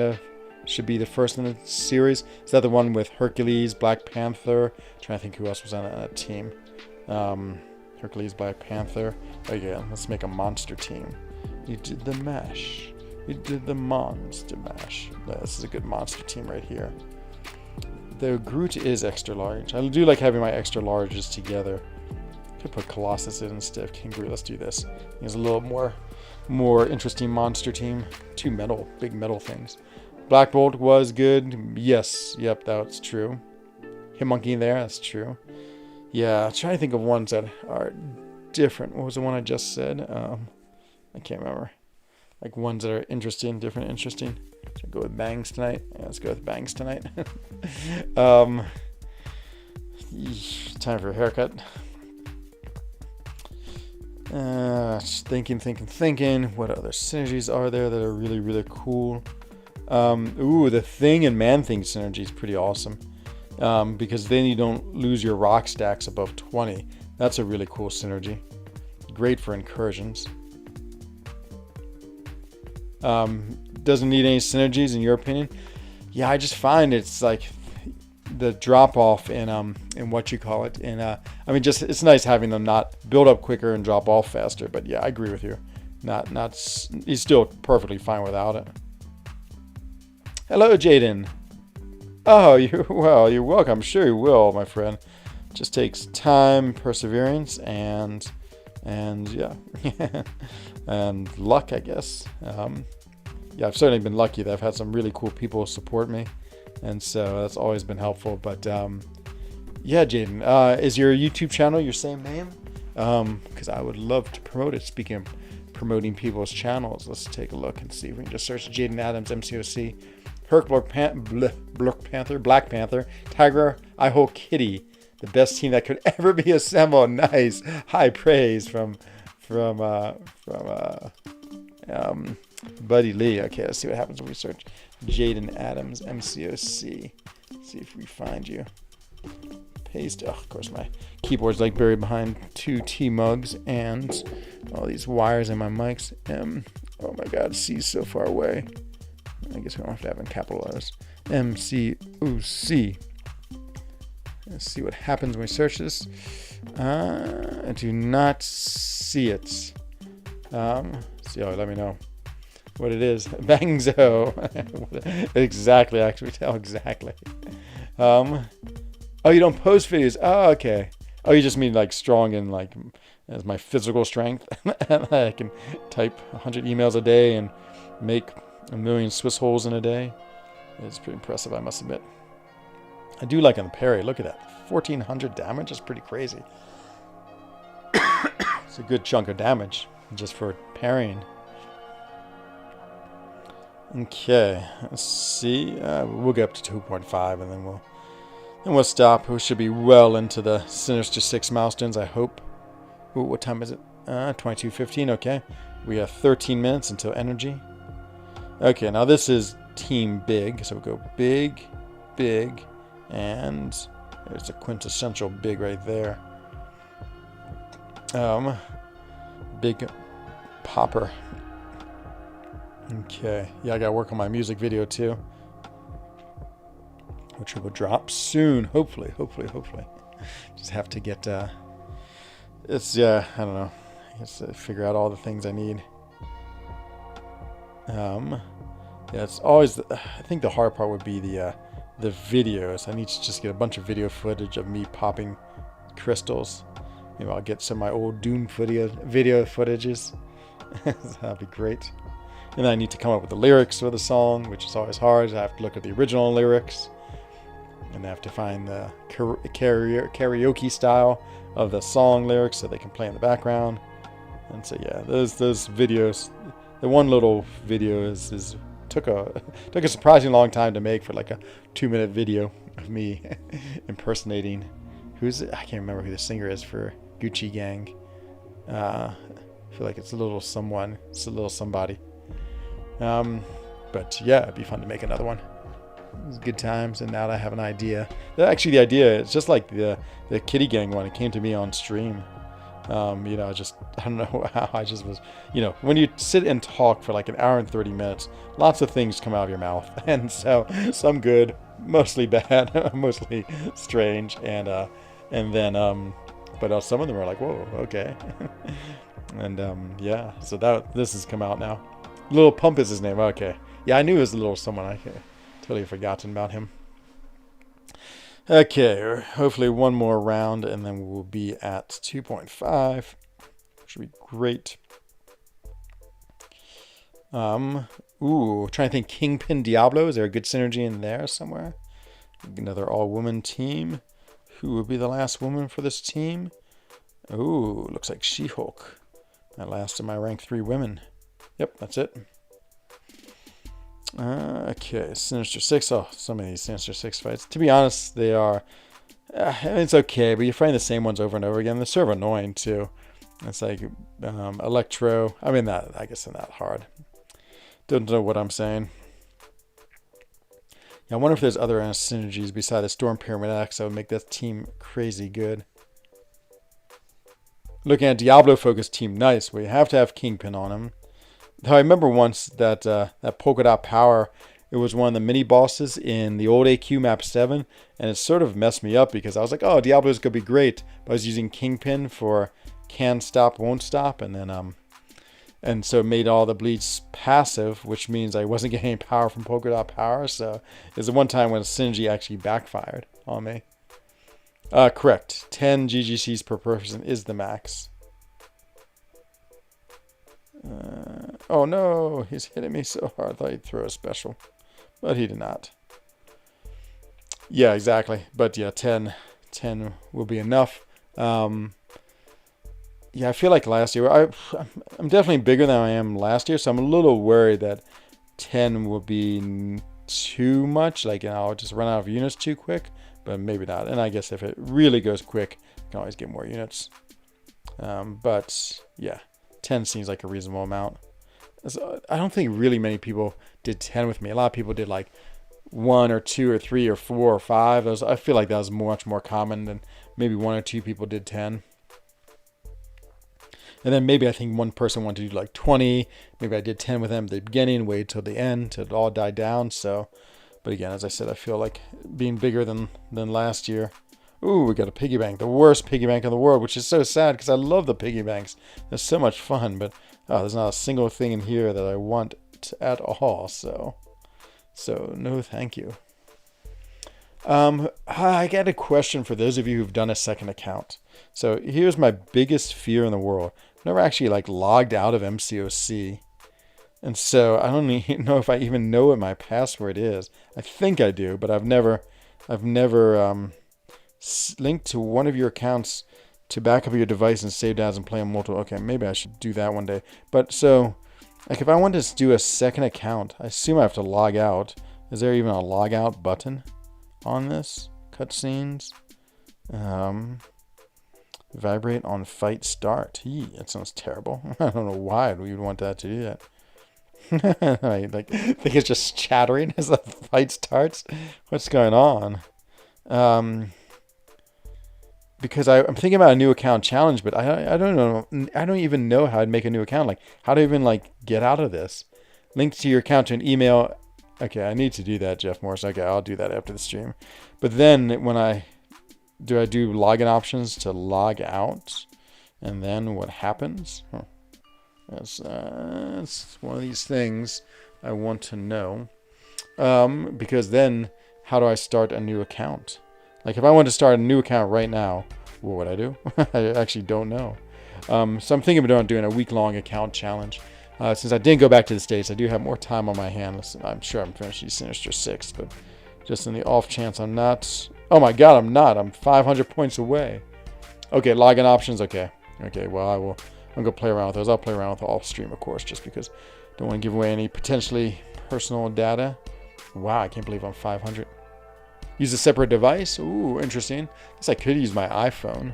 Speaker 1: of should be the first in the series. Is that the one with Hercules, Black Panther? I'm trying to think who else was on that team. Hercules, Black Panther. Oh yeah, let's make a monster team. You did the mash. You did the monster mash. This is a good monster team right here. The Groot is extra large. I do like having my extra larges together. Could put Colossus in instead of King Groot. Let's do this. He's a little more interesting monster team. 2 big metal things. Black Bolt was good. Yes, yep, that's true. Hitmonkey there, that's true. Yeah, I'm trying to think of ones that are different. What was the one I just said? I can't remember. Like ones that are interesting, different, interesting. Should I go with bangs tonight? Yeah, let's go with bangs tonight. Time for a haircut. Just thinking. What other synergies are there that are really, really cool? The Thing and Man-Thing synergy is pretty awesome. Because then you don't lose your rock stacks above 20. That's a really cool synergy. Great for incursions. Doesn't need any synergies in your opinion? Yeah, I just find it's like the drop off in what you call it. Just it's nice having them not build up quicker and drop off faster. But yeah, I agree with you. He's still perfectly fine without it. Hello, Jaden. Oh, you're welcome. I'm sure you will, my friend. Just takes time, perseverance, and yeah, and luck, I guess. I've certainly been lucky that I've had some really cool people support me, and so that's always been helpful. But yeah, Jaden, is your YouTube channel your same name? Because I would love to promote it. Speaking of promoting people's channels, let's take a look and see if we can just search Jaden Adams MCOC. Herc, Black Panther, Tiger, I Hold Kitty, the best team that could ever be assembled. Nice, high praise from Buddy Lee. Okay, let's see what happens when we search Jaden Adams MCOC. See if we find you. Paste. Oh, of course, my keyboard's like buried behind 2 tea mugs and all these wires in my mics. Oh my God, C's so far away. I guess we don't have to have in capital letters. MCOC. Let's see what happens when we search this. I do not see it. See, let me know what it is. Bangzo. Exactly, actually tell exactly. Oh, you don't post videos. Oh, okay. Oh, you just mean like strong and like as my physical strength. I can type 100 emails a day and make 1 million Swiss holes in a day. It's pretty impressive, I must admit. I do like on the parry. Look at that. 1,400 damage is pretty crazy. It's a good chunk of damage just for parrying. Okay, let's see. We'll get up to 2.5 and then we'll stop. We should be well into the Sinister 6 milestones, I hope. Ooh, what time is it? 22:15. Okay, we have 13 minutes until energy. Okay, now this is team big, so we'll go big, big, and there's a quintessential big right there. Big popper. Okay, yeah, I gotta work on my music video too, which will drop soon, hopefully. Just have to get, I don't know, I guess figure out all the things I need. Yeah, it's always, I think the hard part would be the videos. I need to just get a bunch of video footage of me popping crystals. Maybe I'll get some of my old Doom video footages. That'd be great. And then I need to come up with the lyrics for the song, which is always hard. I have to look at the original lyrics. And I have to find the karaoke style of the song lyrics so they can play in the background. And so yeah, those videos. The one little video took a surprisingly long time to make for like a 2-minute video of me impersonating. I can't remember who the singer is for Gucci Gang. I feel like it's a little someone. It's a little somebody. But yeah, it'd be fun to make another one. It was good times, and now I have an idea. Actually, the idea is just like the Kitty Gang one. It came to me on stream. I don't know how I just was, when you sit and talk for like an hour and 30 minutes, lots of things come out of your mouth. And so some good, mostly bad, mostly strange. And then, but some of them are like, whoa, okay. And yeah, so this has come out now. Little Pump is his name. Okay. Yeah, I knew it was a little someone. I totally forgotten about him. Okay, hopefully one more round and then we'll be at 2.5. Should be great. Trying to think Kingpin Diablo. Is there a good synergy in there somewhere? Another all-woman team. Who will be the last woman for this team? Ooh, looks like She-Hulk. That last of my rank 3 women. Yep, that's it. Okay, Sinister 6. Oh, so many Sinister 6 fights. To be honest, they are... it's okay, but you're fighting the same ones over and over again. They're sort of annoying, too. It's like Electro. I mean, I guess they're not hard. Don't know what I'm saying. Yeah, I wonder if there's other synergies beside the Storm Pyramid X that would make that team crazy good. Looking at Diablo-focused team, nice. We have to have Kingpin on him. Though I remember once that Polka Dot Power, it was one of the mini bosses in the old AQ map 7, and it sort of messed me up because I was like, oh, Diablo's gonna be great. But I was using Kingpin for can stop, won't stop, and then and so it made all the bleeds passive, which means I wasn't getting any power from Polka Dot Power. So there's the one time when synergy actually backfired on me. Correct. 10 GGCs per person is the max. Oh no, he's hitting me so hard. I thought he'd throw a special, but he did not. Yeah, exactly. But yeah, 10 will be enough. Yeah, I feel like last year, I'm definitely bigger than I am last year, so I'm a little worried that 10 will be too much. Like, I'll just run out of units too quick, but maybe not. And I guess if it really goes quick, I can always get more units. But yeah. 10 seems like a reasonable amount. So I don't think really many people did 10 with me. A lot of people did like 1 or 2 or 3 or 4 or 5. I feel like that was much more common than maybe 1 or 2 people did 10. And then maybe I think one person wanted to do like 20. Maybe I did 10 with them at the beginning, waited till the end till it all died down. So, but again, as I said, I feel like being bigger than last year. Ooh, we got a piggy bank, the worst piggy bank in the world, which is so sad because I love the piggy banks. They're so much fun, but there's not a single thing in here that I want at all. So no, thank you. I got a question for those of you who've done a second account. So here's my biggest fear in the world. I've never actually like logged out of MCOC. And so I don't even know if I even know what my password is. I think I do, but I've never linked to one of your accounts to back up your device and save as and play on multiple. Okay, maybe I should do that one day. But so, like if I want to do a second account, I assume I have to log out. Is there even a log out button on this? Cutscenes. Vibrate on fight start. That sounds terrible. I don't know why we would want that to do that. I like think it's just chattering as the fight starts. What's going on? Because I'm thinking about a new account challenge, but I don't know. I don't even know how I'd make a new account. Like how to even like get out of this. Link to your account to an email. Okay, I need to do that, Jeff Morris. Okay, I'll do that after the stream. But then when I do login options to log out, and then what happens? Huh. That's one of these things I want to know. Because then how do I start a new account? Like if I want to start a new account right now, what would I do? I actually don't know. So I'm thinking about doing a week-long account challenge. Since I didn't go back to the States, I do have more time on my hands. I'm sure I'm finishing Sinister 6, but just in the off chance I'm not. Oh my god, I'm not. I'm 500 points away. Okay, login options. Okay, well, I'm going to play around with those. I'll play around with all stream, of course, just because I don't want to give away any potentially personal data. Wow, I can't believe I'm 500. Use a separate device? Ooh, interesting. I guess I could use my iPhone.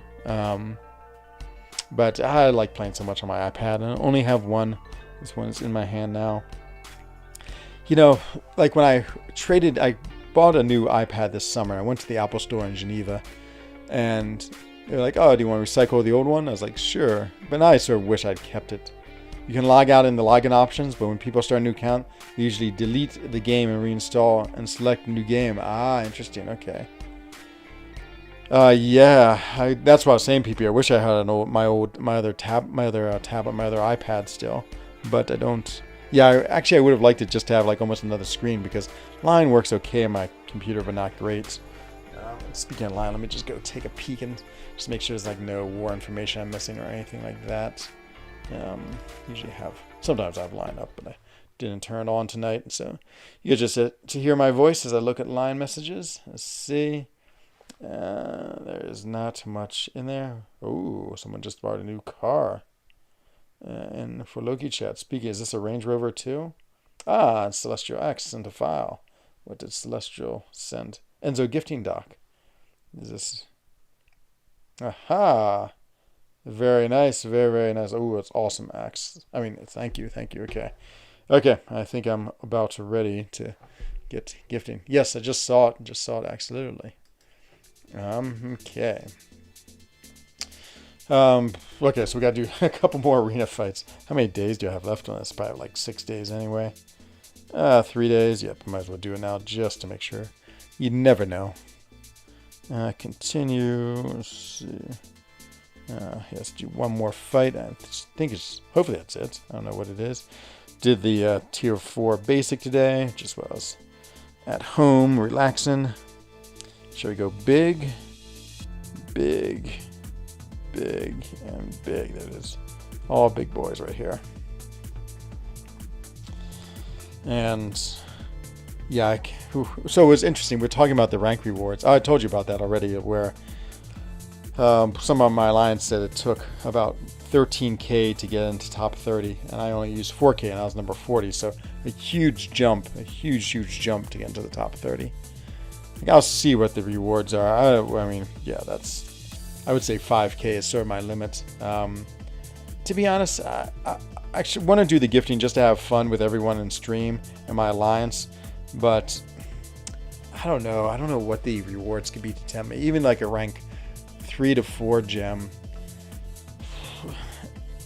Speaker 1: But I like playing so much on my iPad, and I only have one. This one is in my hand now. You know, like when I bought a new iPad this summer. I went to the Apple Store in Geneva, and they were like, oh, do you want to recycle the old one? I was like, sure. But now I sort of wish I'd kept it. You can log out in the login options, but when people start a new account, they usually delete the game and reinstall and select a new game. Ah, interesting. Okay. Yeah, that's what I was saying, PP. I wish I had my other iPad still, but I don't. Yeah, actually, I would have liked it just to have like almost another screen because Line works okay on my computer, but not great. Speaking of Line, let me just go take a peek and just make sure there's like no war information I'm missing or anything like that. Sometimes I have Line up, but I didn't turn it on tonight. So you get just to hear my voice as I look at Line messages. Let's see. There is not much in there. Oh, someone just bought a new car. And for Loki chat, speaking, is this a Range Rover too? Ah, it's Celestial X sent a file. What did Celestial send? Enzo gifting doc. Is this? Aha! Very nice, very, very nice. Oh, it's awesome, X. I mean, thank you. Okay. I think I'm about ready to get gifting. Yes, I just saw it, X, literally. Okay. Okay, so we got to do a couple more arena fights. How many days do I have left on this? Probably like 6 days anyway. 3 days. Yep, might as well do it now just to make sure. You never know. Continue. Let's see. Yes, do one more fight. I think hopefully that's it. I don't know what it is. Did the tier 4 basic today. Just while I was at home relaxing. Shall we go big, and big? There it is. All big boys right here. And yeah, so it was interesting. We're talking about the rank rewards. I told you about that already, where some of my alliance said it took about 13k to get into top 30, and I only used 4k, and I was number 40. So a huge jump to get into the top 30. I'll see what the rewards are. I mean, yeah, I would say 5k is sort of my limit. To be honest, I actually want to do the gifting just to have fun with everyone in stream and my alliance, but I don't know. I don't know what the rewards could be to tempt me. Even like a rank 3 to 4 gem.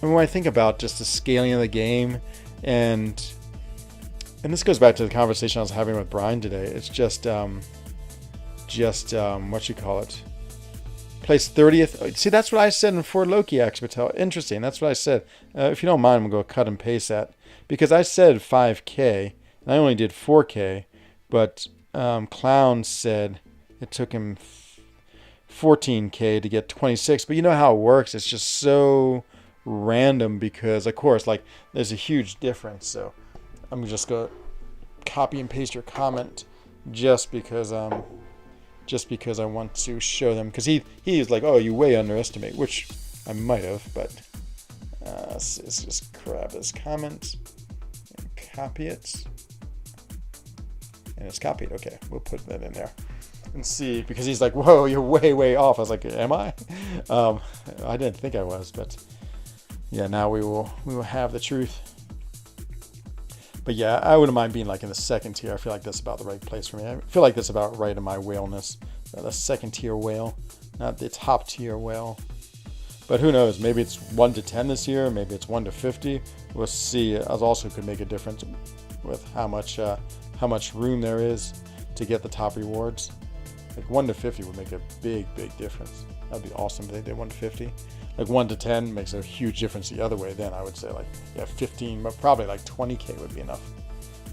Speaker 1: And when I think about just the scaling of the game, and this goes back to the conversation I was having with Brian today. It's just what you call it, place 30th. See, that's what I said for Loki X Patel. Interesting. That's what I said. If you don't mind, I'm going to go cut and paste that, because I said 5k and I only did 4k, but Clown said it took him 14k to get 26. But you know how it works. It's just so random because, of course, like there's a huge difference. So I'm just going to copy and paste your comment just because I want to show them, because he is like, oh, you way underestimate, which I might have, but let's just grab his comment and copy it, and it's copied. Okay, we'll put that in there and see, because he's like, whoa, you're way off. I was like, am I? I didn't think I was, but yeah, now we will have the truth. But yeah, I wouldn't mind being like in the second tier. I feel like that's about the right place for me. I feel like that's about right in my whaleness. The second tier whale, not the top tier whale. But who knows? Maybe it's 1 to 10 this year. Maybe it's 1 to 50. We'll see. It also could make a difference with how much room there is to get the top rewards. Like 1 to 50 would make a big difference. That'd be awesome if they did 1 to 50. Like 1 to 10 makes a huge difference the other way. Then I would say like, yeah, 15, but probably like 20k would be enough.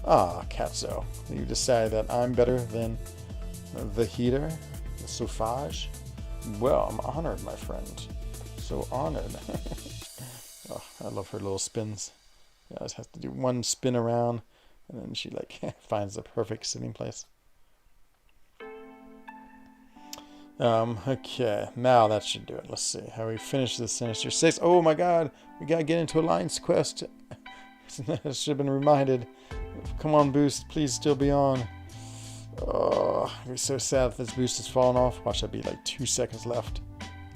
Speaker 1: Ah, Katzo, you decide that I'm better than the heater, the Sauvage? Well, I'm honored, my friend. So honored. Oh, I love her little spins. Yeah, I just have to do 1 spin around, and then she like finds the perfect sitting place. Okay, now that should do it. Let's see how we finish this Sinister 6. Oh my god, we gotta get into Alliance Quest. I should have been reminded. Come on, Boost, please still be on. Oh, I'd be so sad if this boost has fallen off. Watch, that be like 2 seconds left.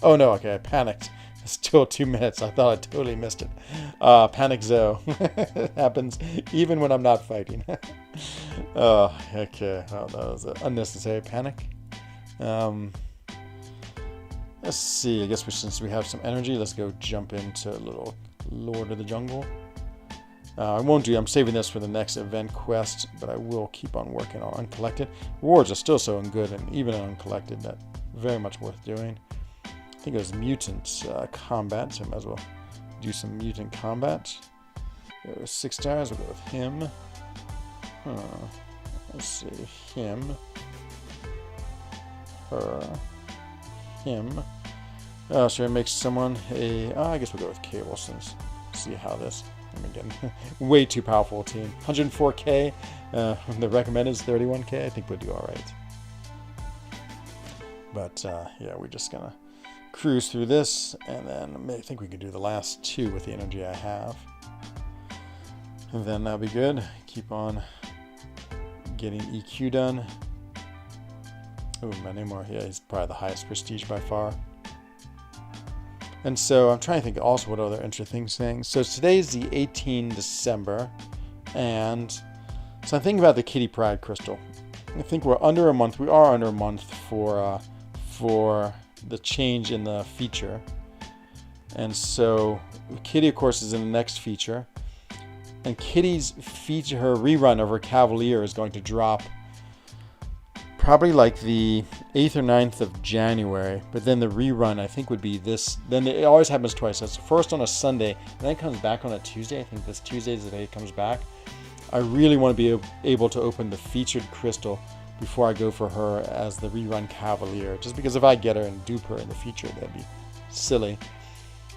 Speaker 1: Oh no, okay, I panicked. It's still 2 minutes. I thought I totally missed it. Panic Zoe. It happens even when I'm not fighting. Oh, okay. Oh, that was an unnecessary panic. Let's see. I guess since we have some energy, let's go jump into a little Lord of the Jungle. I won't do. I'm saving this for the next event quest, but I will keep on working on Uncollected. Rewards are still so good, and even on Uncollected, that very much worth doing. I think it was Mutant Combat, so I might as well do some Mutant Combat. Go 6 stars, we'll go with him. Let's see, him. Her. Him. Should I make someone a... I guess we'll go with Cable since... See how this... I'm again, way too powerful team. 104k. The recommended is 31k. I think we'll do alright. But, yeah, we're just gonna cruise through this, and then I think we can do the last 2 with the energy I have. And then that'll be good. Keep on getting EQ done. Oh, Manimor, yeah, he's probably the highest prestige by far. And so I'm trying to think also what other interesting things. So today's the 18th December, and so I'm thinking about the Kitty Pride crystal. I think we're under a month. We are under a month for the change in the feature. And so Kitty, of course, is in the next feature. And Kitty's feature, her rerun of her Cavalier is going to drop probably like the 8th or 9th of January, but then the rerun I think would be this. Then it always happens twice. So it's first on a Sunday, and then it comes back on a Tuesday. I think this Tuesday is the day it comes back. I really want to be able to open the featured crystal before I go for her as the rerun Cavalier, just because if I get her and dupe her in the feature, that'd be silly.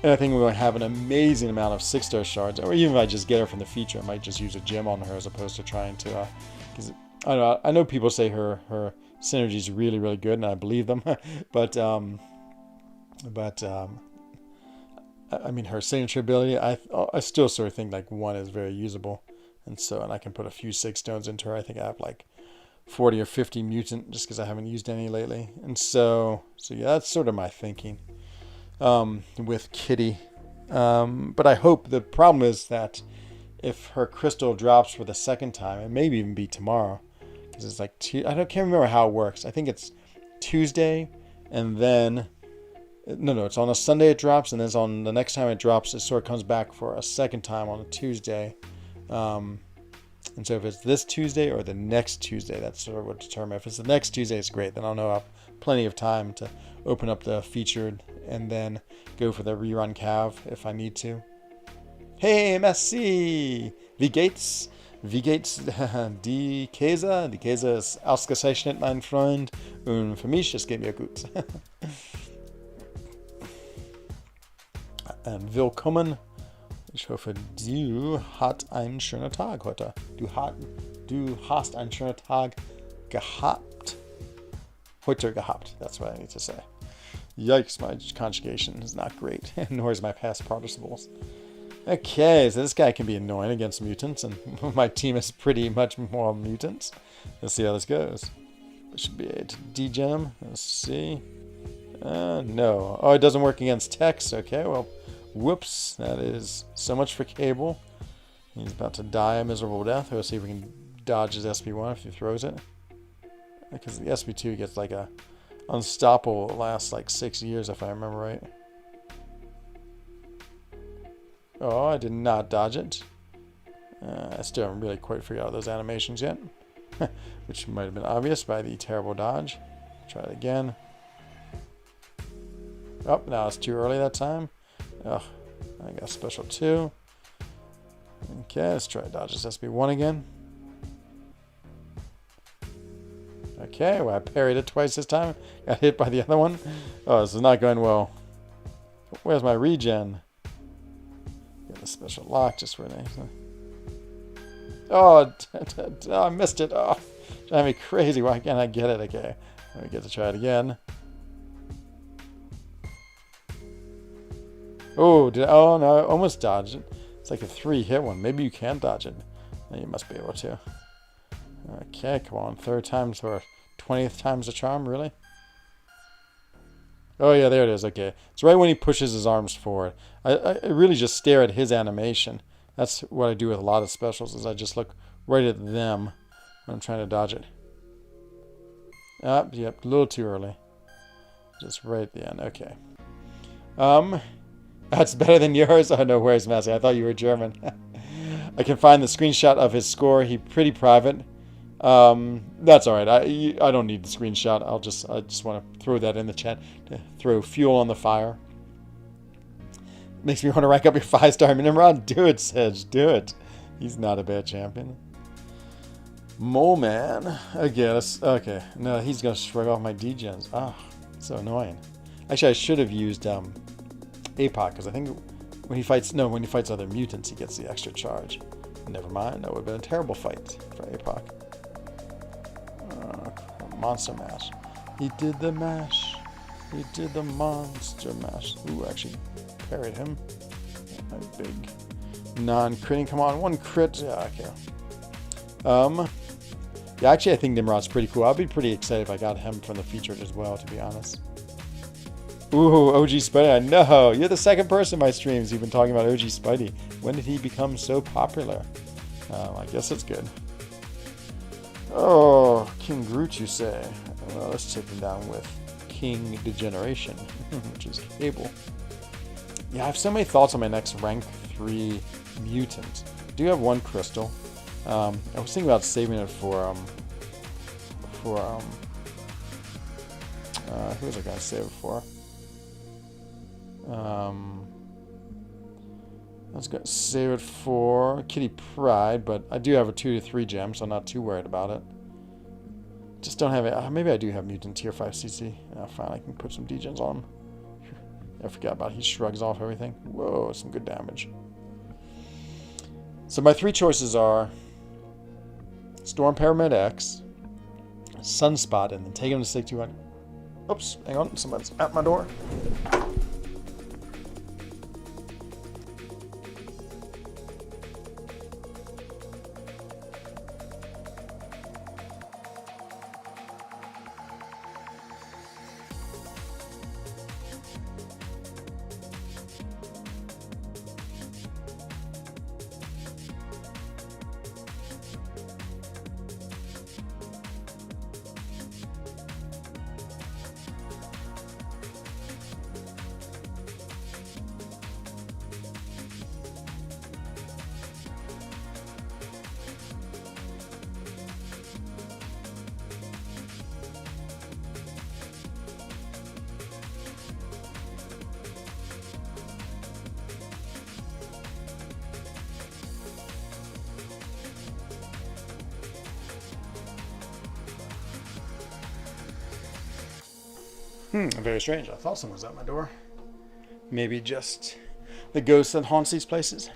Speaker 1: And I think we're going to have an amazing amount of 6-star shards, or even if I just get her from the feature, I might just use a gem on her as opposed to trying to, because I know people say her synergy is really, really good, and I believe them. but I mean, her signature ability, I still sort of think like 1 is very usable, and I can put a few 6 stones into her. I think I have like 40 or 50 mutant just because I haven't used any lately, and so yeah, that's sort of my thinking with Kitty. But I hope the problem is that if her crystal drops for the second time, it may even be tomorrow. Because it's like, can't remember how it works. I think it's Tuesday, and then, no, it's on a Sunday it drops, and then it's on the next time it drops, it sort of comes back for a second time on a Tuesday. And so if it's this Tuesday or the next Tuesday, that's sort of what determine. If it's the next Tuesday, it's great. Then I'll know I have plenty of time to open up the featured and then go for the rerun Cav if I need to. Hey, merci! Wie geht's? Wie geht's die Käse? Die Käse ist ausgezeichnet, mein Freund. Und für mich, es geht mir gut. Willkommen. Ich hoffe, du hast einen schönen Tag heute. Du hast einen schönen Tag gehabt. Heute gehabt. That's what I need to say. Yikes, my conjugation is not great. Nor is my past participles. Okay, so this guy can be annoying against mutants, and my team is pretty much more mutants. Let's see how this goes. It should be a D-gem. Let's see. No. Oh, it doesn't work against text. Okay, well, whoops. That is so much for Cable. He's about to die a miserable death. We'll see if we can dodge his SP1 if he throws it. Because the SP2 gets like a unstoppable, lasts like 6 years if I remember right. Oh, I did not dodge it. I still haven't really quite figured out those animations yet. Which might have been obvious by the terrible dodge. Try it again. Oh, now it's too early that time. Oh, I got special 2. Okay, let's try to dodge this SB1 again. Okay, well, I parried it twice this time. Got hit by the other one. Oh, this is not going well. Where's my regen? Get the special lock just for an. Oh, I missed it. Oh, driving me crazy. Why can't I get it? Okay, let me get to try it again. Oh, oh no, I almost dodged it. It's like a 3-hit one. Maybe you can dodge it. No, you must be able to. Okay, come on. 3rd time's or 20th time's the charm, really? Oh yeah, there it is. Okay. It's right when he pushes his arms forward. I really just stare at his animation. That's what I do with a lot of specials, is I just look right at them when I'm trying to dodge it. Yep, a little too early. Just right at the end. Okay. That's better than yours. Oh no, where's Massey? I thought you were German. I can find the screenshot of his score. He pretty private. That's all right. I don't need the screenshot. I just want to throw that in the chat to throw fuel on the fire. Makes me want to rank up your 5-star Nimrod. Do it, Sedge. Do it. He's not a bad champion. Mole Man. Again. Okay. No, he's gonna shrug off my degens. Ah, so annoying. Actually, I should have used APOC, because I think when he fights other mutants, he gets the extra charge. Never mind. That would have been a terrible fight for APOC. Monster mash. He did the mash. He did the monster mash. Ooh, actually parried him. A big non-critting. Come on, 1 crit. Yeah, okay. Yeah, actually, I think Nimrod's pretty cool. I'll be pretty excited if I got him from the featured as well, to be honest. Ooh, OG Spidey. I know. You're the 2nd person in my streams who've been talking about OG Spidey. When did he become so popular? I guess it's good. Oh, King Groot, you say? Well, let's take him down with King Degeneration, which is Cable. Yeah, I have so many thoughts on my next rank 3 mutant. I do have 1 crystal. I was thinking about saving it for who was I gonna save it for? I was gonna save it for Kitty Pryde, but I do have a 2 to 3 gem, so I'm not too worried about it. Just don't have it. Maybe I do have mutant tier 5 CC. Fine, I can put some degens on him. I forgot about it. He shrugs off everything. Whoa, some good damage. So my 3 choices are Storm Pyramid X, Sunspot, and then take him to Sig 200. Oops, hang on, somebody's at my door. Very strange. I thought someone was at my door. Maybe just the ghost that haunts these places.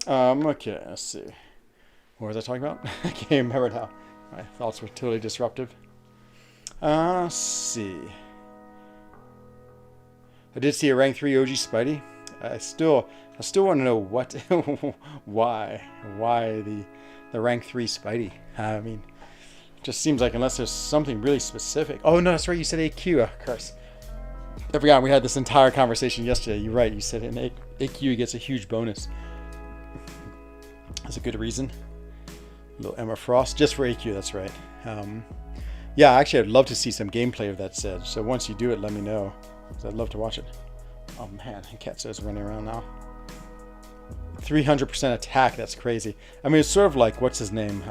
Speaker 1: Okay, let's see. What was I talking about? I can't remember now. My thoughts were totally disruptive. Let's see. I did see a rank 3 OG Spidey. I still want to know what, why the rank 3 Spidey. I mean, just seems like unless there's something really specific. Oh no, that's right. You said AQ. Of course. I forgot we had this entire conversation yesterday. You're right. You said in AQ gets a huge bonus. That's a good reason. A little Emma Frost, just for AQ, that's right. Yeah, actually, I'd love to see some gameplay of that Sedge. So once you do it, let me know, because I'd love to watch it. Oh man, Ketsu's running around now. 300% attack, that's crazy. I mean, it's sort of like, what's his name?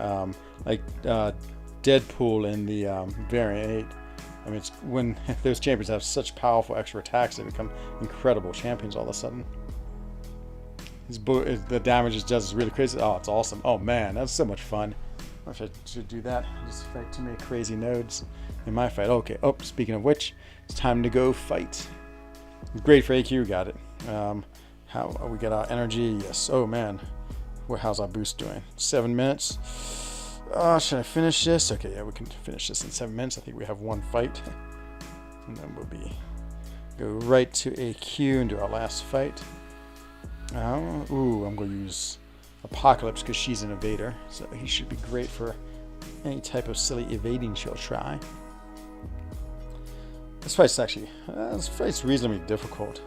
Speaker 1: Like Deadpool in the Variant 8. I mean, it's when those champions have such powerful extra attacks, they become incredible champions all of a sudden. The damage it does is really crazy. Oh, it's awesome. Oh man, that's so much fun. I wish I should do that. I just fight too many crazy nodes in my fight. Okay, oh, speaking of which, it's time to go fight. Great for AQ, got it. How we got our energy? Yes. Oh man, how's our boost doing? 7 minutes. Should I finish this? Okay, yeah, we can finish this in 7 minutes. I think we have one fight, and then we'll go right to AQ and do our last fight. Ooh, I'm going to use Apocalypse because she's an evader, so he should be great for any type of silly evading she'll try. This fight's actually reasonably difficult.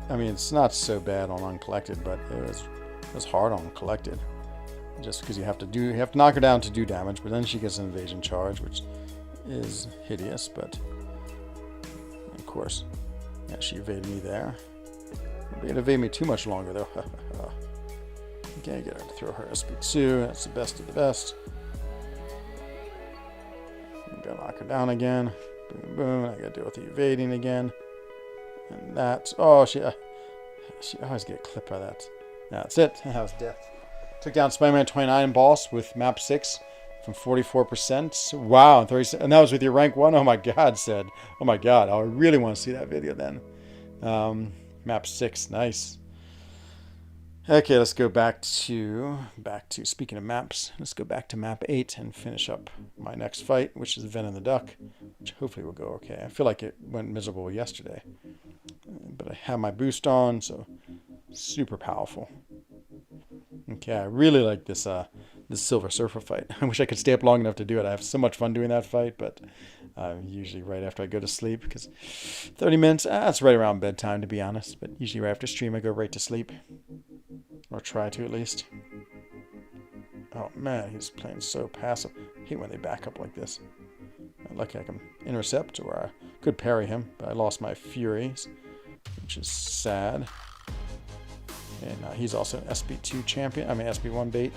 Speaker 1: I mean, it's not so bad on Uncollected, but it was hard on Collected. Just because you have to knock her down to do damage, but then she gets an evasion charge, which is hideous. But of course, yeah, she evaded me there. It evaded me too much longer though. Okay, get her to throw her SP2. That's the best of the best. I'm gonna knock her down again. Boom, boom. I gotta deal with the evading again. And that's she always get clipped by that. That's it. That was death. Took down Spider-Man 29 boss with map 6 from 44%. Wow, and that was with your rank 1. Oh my god, Said. Oh my god, I really want to see that video then. Map 6, nice. Okay, let's go back to speaking of maps, let's go back to map 8 and finish up my next fight, which is Venom the Duck, which hopefully will go okay. I feel like it went miserable yesterday, but I have my boost on, so super powerful. Okay, I really like this Silver Surfer fight. I wish I could stay up long enough to do it. I have so much fun doing that fight, but usually right after I go to sleep, because 30 minutes, that's right around bedtime to be honest, but usually right after stream I go right to sleep. Or try to at least. Oh man, he's playing so passive. I hate when they back up like this. Lucky I can intercept, or I could parry him, but I lost my Furies, which is sad. And he's also an SB2 champion. I mean SB1 bait.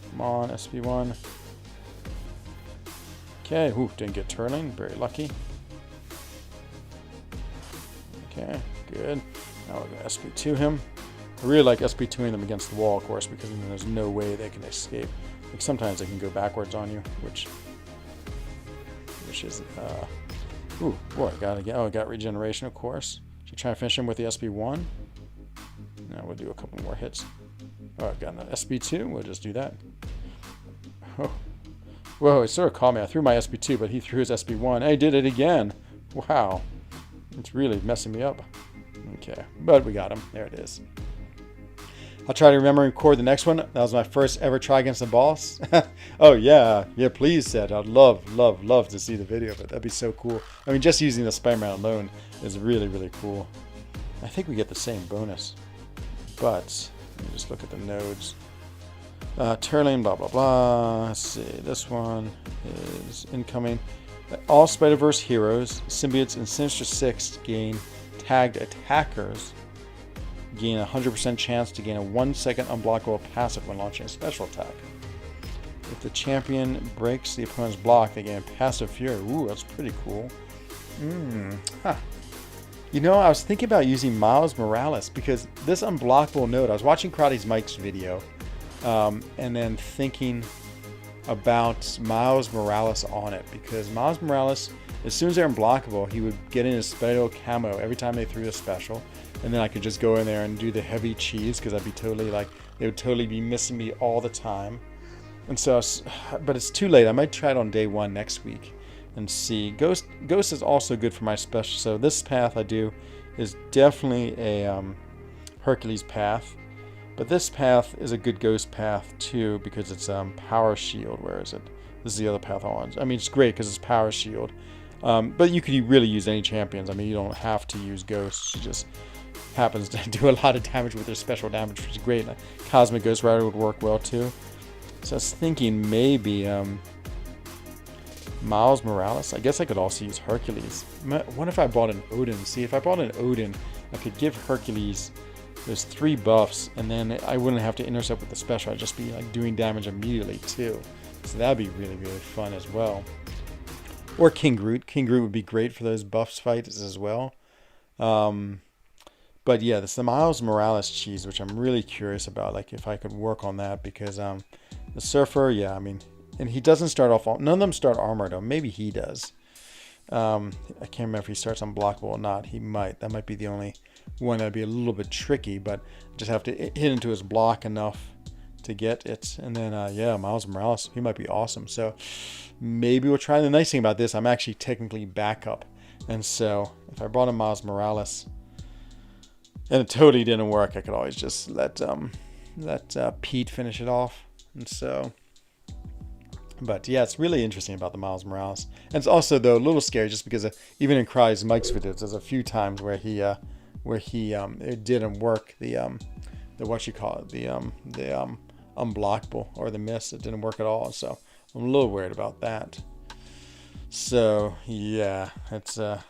Speaker 1: Come on, SB1. Okay, ooh, didn't get turning. Very lucky. Okay, good. Now we're going to SB2 him. I really like SB2ing them against the wall, of course, because then there's no way they can escape. Like sometimes they can go backwards on you, which is ooh, boy, got again. Oh, I got regeneration, of course. Should try and finish him with the SB1. Now we'll do a couple more hits. Oh, I've got an SB2. We'll just do that. Oh, whoa! He sort of caught me. I threw my SB2, but he threw his SB1. I did it again. Wow, it's really messing me up. Okay, but we got him. There it is. I'll try to remember and record the next one. That was my first ever try against the boss. Oh yeah, please, Said. I'd love to see the video of it. That'd be so cool. I mean, just using the Spider-Man alone is really, really cool. I think we get the same bonus, but let me just look at the nodes. Turling, blah blah blah. Let's see. This one is incoming. All Spider-Verse heroes, symbiotes, and Sinister Six gain tagged attackers. Gain a 100% chance to gain a 1-second unblockable passive when launching a special attack. If the champion breaks the opponent's block, they gain a passive fury. Ooh, that's pretty cool. You know, I was thinking about using Miles Morales because this unblockable node, I was watching Karate's Mike's video and then thinking about Miles Morales on it, because Miles Morales, as soon as they're unblockable, he would get in his special camo every time they threw a special, and then I could just go in there and do the heavy cheese, because I'd be totally like, they would totally be missing me all the time. And so, but it's too late. I might try it on day 1 next week and see. Ghost is also good for my special. So this path I do is definitely a Hercules path, but this path is a good Ghost path too, because it's Power Shield. Where is it? This is the other path I want. I mean, it's great because it's Power Shield. But you could really use any champions. I mean, you don't have to use Ghosts. You just happens to do a lot of damage with their special damage, which is great. Like, Cosmic Ghost Rider would work well too. So I was thinking maybe Miles Morales. I guess I could also use Hercules. What if I bought an Odin? See, if I bought an Odin, I could give Hercules those 3 buffs, and then I wouldn't have to intercept with the special. I'd just be like doing damage immediately too. So that'd be really, really fun as well. Or King Groot. King Groot would be great for those buffs fights as well. But yeah, this is the Miles Morales cheese, which I'm really curious about. Like if I could work on that, because the Surfer, yeah, I mean, and he doesn't start off. None of them start armored though. Maybe he does. I can't remember if he starts unblockable or not. He might. That might be the only one that'd be a little bit tricky, but just have to hit into his block enough to get it. And then yeah, Miles Morales, he might be awesome. So maybe we'll try. The nice thing about this, I'm actually technically backup, and so if I brought in Miles Morales and it totally didn't work, I could always just let Pete finish it off. And so, but yeah, it's really interesting about the Miles Morales. And it's also though a little scary, just because even in Cry's Mike's videos, there's a few times where he it didn't work, the what you call it, the unblockable or the miss. It didn't work at all. So I'm a little worried about that. So yeah, it's a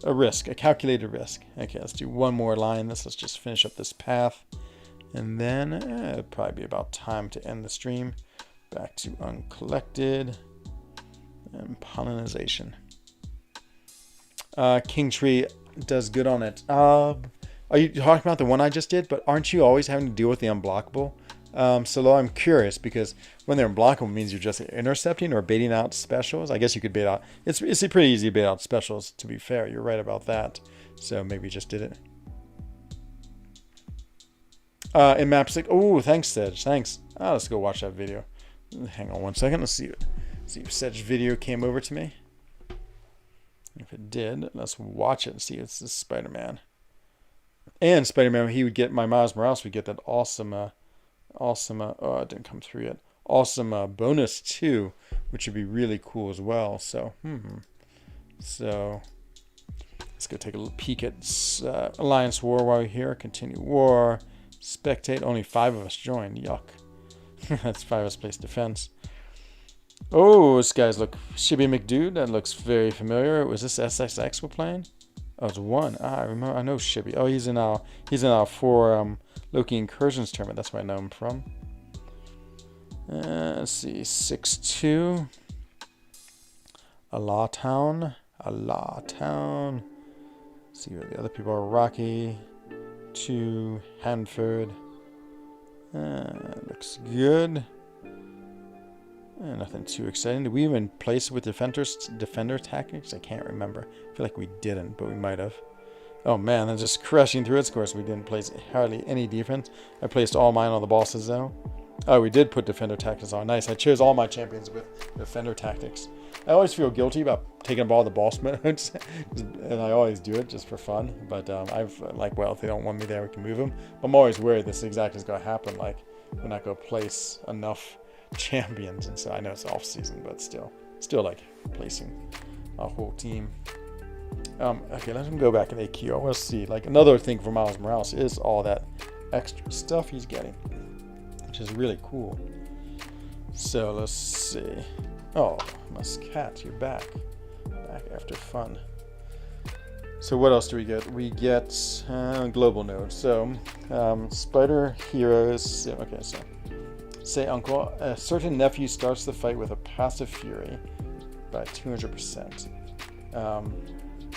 Speaker 1: risk, a calculated risk. Okay, let's do one more line. Let's just finish up this path, and then it'll probably be about time to end the stream. Back to uncollected and pollinization. King Tree does good on it. Are you talking about the one I just did? But aren't you always having to deal with the unblockable? So I'm curious, because when they're unblockable, it means you're just intercepting or baiting out specials. I guess you could bait out. It's pretty easy to bait out specials, to be fair. You're right about that. So maybe you just did it. In map 6. Oh, thanks, Sedge. Thanks. Let's go watch that video. Hang on one second. Let's see if Sedge's video came over to me. If it did, let's watch it and see. It's this Spider-Man. And Spider-Man, he would get, my Miles Morales would get that awesome, oh, it didn't come through yet. Awesome bonus too, which would be really cool as well. So, so let's go take a little peek at Alliance War while we're here. Continue war. Spectate. Only 5 of us joined. Yuck. That's 5 of us place defense. Oh, this guy's look. Shibby McDude. That looks very familiar. Was this SXX we're playing? Oh, it's 1. I remember. I know Shibby. Oh, he's in our 4 Loki Incursions tournament. That's where I know him from. Let's see. 6-2. Allah Town. See where the other people are. Rocky. 2. Hanford. Looks good. Nothing too exciting. Did we even place with defender tactics? I can't remember. I feel like we didn't, but we might have. Oh man, they're just crashing through it. Of course, we didn't place hardly any defense. I placed all mine on the bosses though. Oh, we did put defender tactics on. Nice. I chose all my champions with defender tactics. I always feel guilty about taking up all the boss modes, and I always do it just for fun. But I've like, well, if they don't want me there, we can move them. I'm always worried this exactly is going to happen. Like, we're not going to place enough champions, and so I know it's off season, but still like placing a whole team. Okay, let's go back at AQ. I want to see, like, another thing for Miles Morales is all that extra stuff he's getting, which is really cool. So let's see. Oh, Muscat, you're back after fun. So what else do we get? We get global node. So Spider Heroes. Okay, so say Uncle, a certain nephew starts the fight with a passive fury by 200%.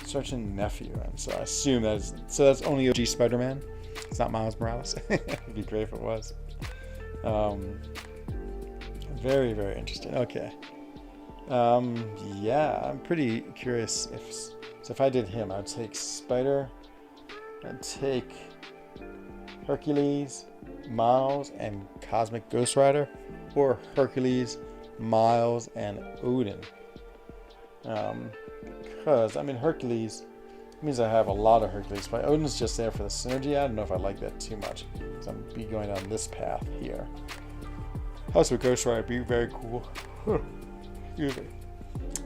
Speaker 1: Certain nephew, and so I assume that's only OG Spider-Man. It's not Miles Morales. It'd be great if it was. Very, very interesting. Okay. Yeah, I'm pretty curious if I did him, I'd take Spider, I'd take Hercules, Miles, and Cosmic Ghost Rider, or Hercules, Miles, and Odin. Because, I mean, Hercules means I have a lot of Hercules, but Odin's just there for the synergy. I don't know if I like that too much, because I'm be going on this path here. Cosmic Ghost Rider would be very cool. Excuse me.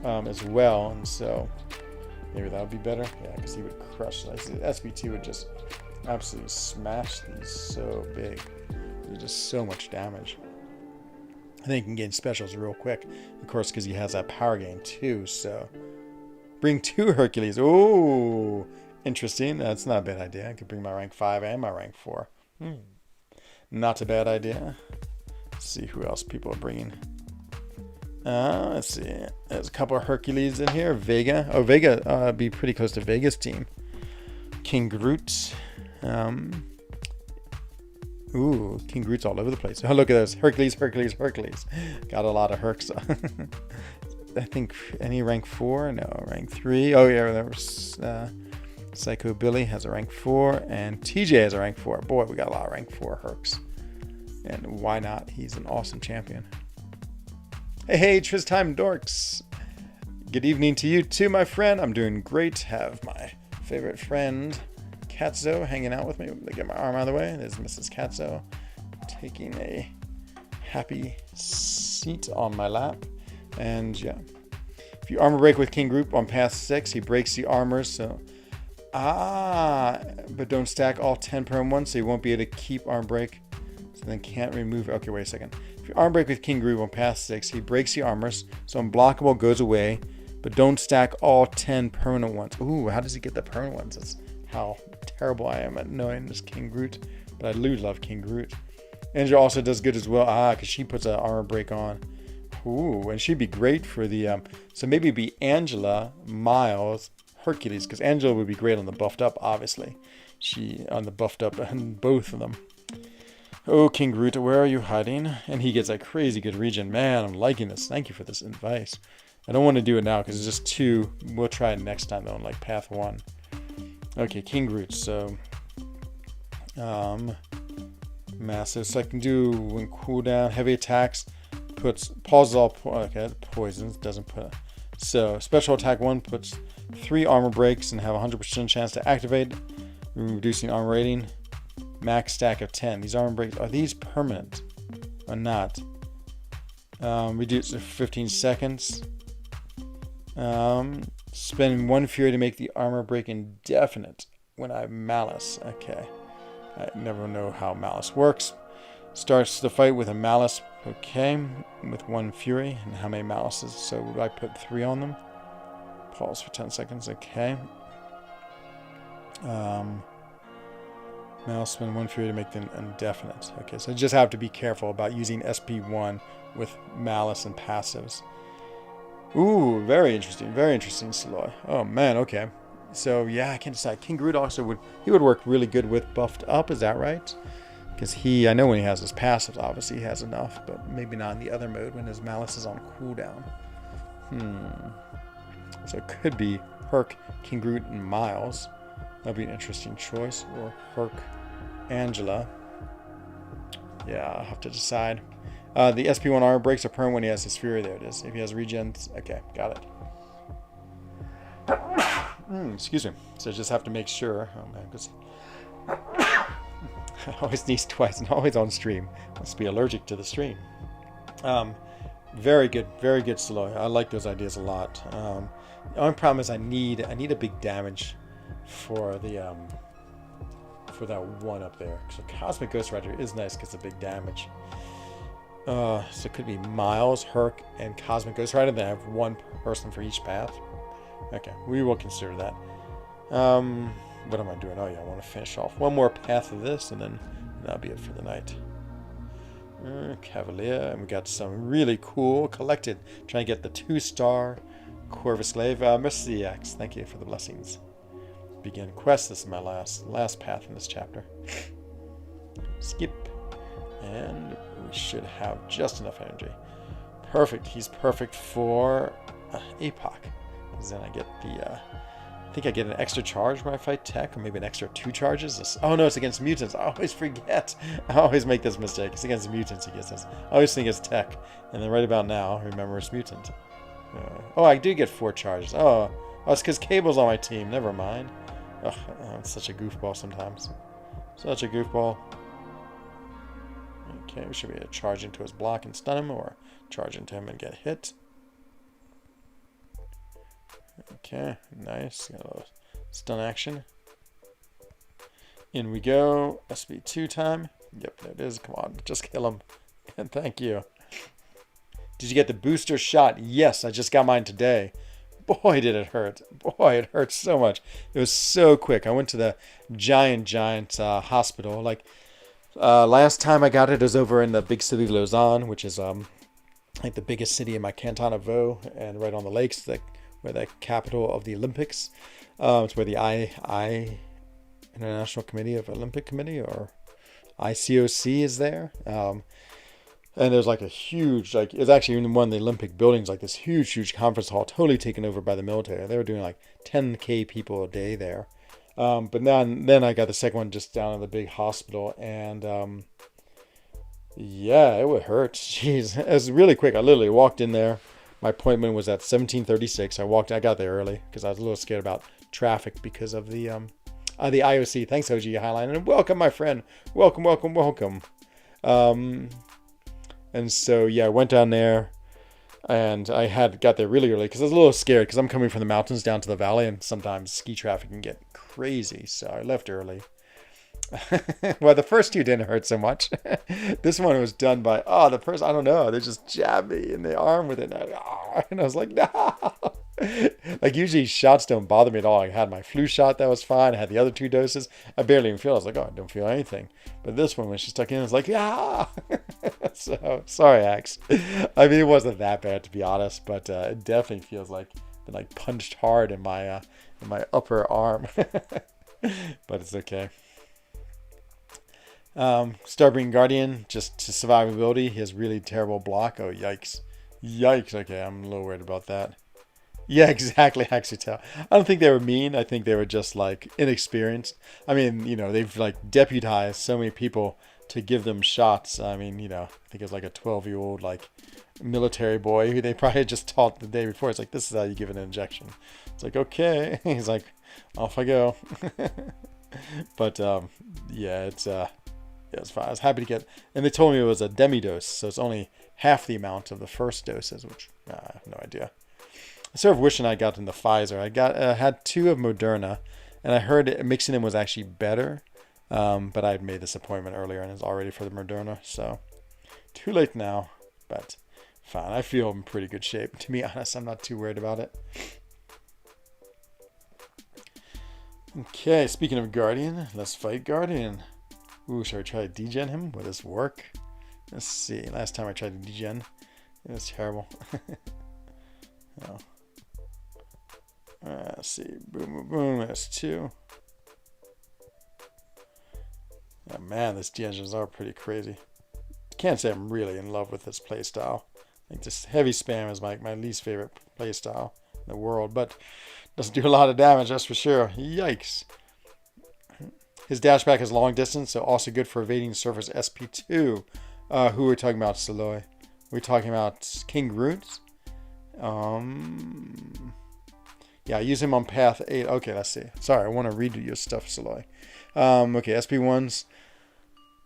Speaker 1: As well, and so Maybe that would be better. Yeah, because he would crush. SB2 would just absolutely smash these so big. They do just so much damage. I think he can gain specials real quick. Of course, because he has that power gain too. So bring 2 Hercules. Oh, interesting. That's not a bad idea. I could bring my rank 5 and my rank 4. Not a bad idea. Let's see who else people are bringing. Let's see. There's a couple of Hercules in here. Vega. Oh, Vega be pretty close to Vega's team. King Groot. Ooh, King Groot's all over the place. Oh, look at those. Hercules, Hercules, Hercules. Got a lot of Hercs. I think any rank 4? No, rank 3. Oh, yeah, there was Psycho Billy has a rank 4. And TJ has a rank 4. Boy, we got a lot of rank 4 Hercs. And why not? He's an awesome champion. Hey, Tris Time Dorks. Good evening to you too, my friend. I'm doing great. Have my favorite friend, Katzo, hanging out with me. Let me get my arm out of the way. There's Mrs. Katzo taking a happy seat on my lap. And yeah, if you armor break with King Groot on path 6, he breaks the armors. So, but don't stack all 10 per 1, so you won't be able to keep armor break. So then can't remove. Okay, wait a second. If you arm break with King Groot on path 6, he breaks the armors, so unblockable goes away, but don't stack all 10 permanent ones. Ooh, how does he get the permanent ones? That's how terrible I am at knowing this King Groot, but I do love King Groot. Angela also does good as well, because she puts an armor break on. Ooh, and she'd be great for the, so maybe it'd be Angela, Miles, Hercules, because Angela would be great on the buffed up, obviously. She, on the buffed up, and both of them. Oh, King Groot, where are you hiding? And he gets a crazy good region. Man, I'm liking this. Thank you for this advice. I don't want to do it now because it's just 2. We'll try it next time though, in like path 1. Okay, King Groot. So, massive. So I can do when cooldown, heavy attacks, pauses all. Okay, poisons doesn't put. So special attack 1 puts 3 armor breaks and have a 100% chance to activate, reducing armor rating. Max stack of 10. These armor breaks, are these permanent or not? Reduce for 15 seconds. Spend 1 fury to make the armor break indefinite when I have malice. Okay. I never know how malice works. Starts the fight with a malice. Okay. With 1 fury. And how many malices? So would I put 3 on them? Pause for 10 seconds. Okay. Malice spend 1 fury to make them indefinite. Okay, so you just have to be careful about using SP1 with malice and passives. Ooh, very interesting, Saloy. Oh man, okay. So yeah, I can't decide. King Groot also would work really good with buffed up. Is that right? Because I know when he has his passives, obviously he has enough, but maybe not in the other mode when his malice is on cooldown. So it could be Herc, King Groot, and Miles. That'd be an interesting choice. Or Herc, Angela. Yeah, I'll have to decide. The SP1 armor breaks are permanent when he has his Fury. There it is. If he has regens. Okay, got it. Excuse me. So I just have to make sure. Oh man, because I always sneeze twice and always on stream. Must be allergic to the stream. Very good, Saloy. I like those ideas a lot. The only problem is I need a big damage for the for that one up there. So Cosmic Ghost Rider is nice because of big damage. So it could be Miles, Herc, and Cosmic Ghost Rider. Then I have 1 person for each path. Okay, we will consider that. What am I doing? Oh yeah, I want to finish off 1 more path of this, and then that'll be it for the night. Cavalier, and we got some really cool collected. Trying to get the 2-star Corvus Slave. Mercy X, thank you for the blessings. Begin quest. This is my last path in this chapter. Skip, and we should have just enough energy. Perfect. He's perfect for APOC. Because then I get the. I think I get an extra charge when I fight tech, or maybe an extra 2 charges. Oh no, it's against mutants. I always forget. I always make this mistake. It's against mutants he gets this. I always think it's tech, and then right about now, remember it's mutant. Oh, I do get 4 charges. Oh, it's because Cable's on my team. Never mind. Ugh, I'm such a goofball sometimes. Such a goofball. Okay, we should be able to charge into his block and stun him, or charge into him and get hit. Okay, nice. Got a little stun action. In we go. SB2 time. Yep, there it is. Come on, just kill him. And thank you. Did you get the booster shot? Yes, I just got mine today. Boy, did it hurt. Boy, it hurt so much. It was so quick. I went to the giant hospital. Like, last time I got it was over in the big city of Lausanne, which is like the biggest city in my canton of Vaud, and right on the lakes, where the capital of the Olympics. It's where the I International Committee of Olympic Committee, or ICOC, is there. And there's like a huge, like, it's actually in one of the Olympic buildings, like this huge conference hall, totally taken over by the military. They were doing like 10K people a day there. But then I got the second one just down in the big hospital, and yeah, it would hurt. Jeez, it was really quick. I literally walked in there. My appointment was at 17:36. I got there early because I was a little scared about traffic because of the IOC. Thanks, OG Highline, and welcome, my friend. Welcome. And so, yeah, I went down there, and I got there really early because I was a little scared because I'm coming from the mountains down to the valley, and sometimes ski traffic can get crazy. So I left early. Well, the first two didn't hurt so much. This one was done by, the person, I don't know, they just jabbed me in the arm with it, and I was like, no. Like, usually shots don't bother me at all. I had my flu shot, that was fine. I had the other 2 doses. I barely even feel it. I was like, I don't feel anything. But this one, when she stuck in, I was like, yeah. So, sorry, Axe. I mean, it wasn't that bad, to be honest, but it definitely feels like I've been like punched hard in my upper arm. But it's okay. Starbreeding Guardian, just to survivability, he has really terrible block. Oh, yikes. Okay, I'm a little worried about that. Yeah, exactly, Axutel. I don't think they were mean. I think they were just, like, inexperienced. I mean, they've, like, deputized so many people to give them shots. I mean, I think it was, like, a 12-year-old, like, military boy who they probably just taught the day before. It's like, this is how you give an injection. It's like, okay. He's like, off I go. But, yeah, it's fine. I was happy to get, and they told me it was a demi-dose, so it's only half the amount of the first doses, which I have no idea. I sort of wishing I got in the Pfizer. I had 2 of Moderna, and I heard mixing them was actually better, but I had made this appointment earlier and it's all ready for the Moderna, so too late now, but fine. I feel in pretty good shape, to be honest. I'm not too worried about it. Okay, speaking of Guardian, let's fight Guardian. Ooh, should I try to degen him? Will this work? Let's see. Last time I tried to degen, it was terrible. Oh. Let's see. Boom. That's 2. Oh, man, these engines are pretty crazy. Can't say I'm really in love with this playstyle. I think this heavy spam is my least favorite playstyle in the world, but doesn't do a lot of damage, that's for sure. Yikes. His dashback is long distance, so also good for evading surface SP2. Who are we talking about, Saloy? We're talking about King Groot? Yeah, I use him on path 8. Okay, let's see. Sorry, I want to read your stuff, Saloy. Okay, SP1s.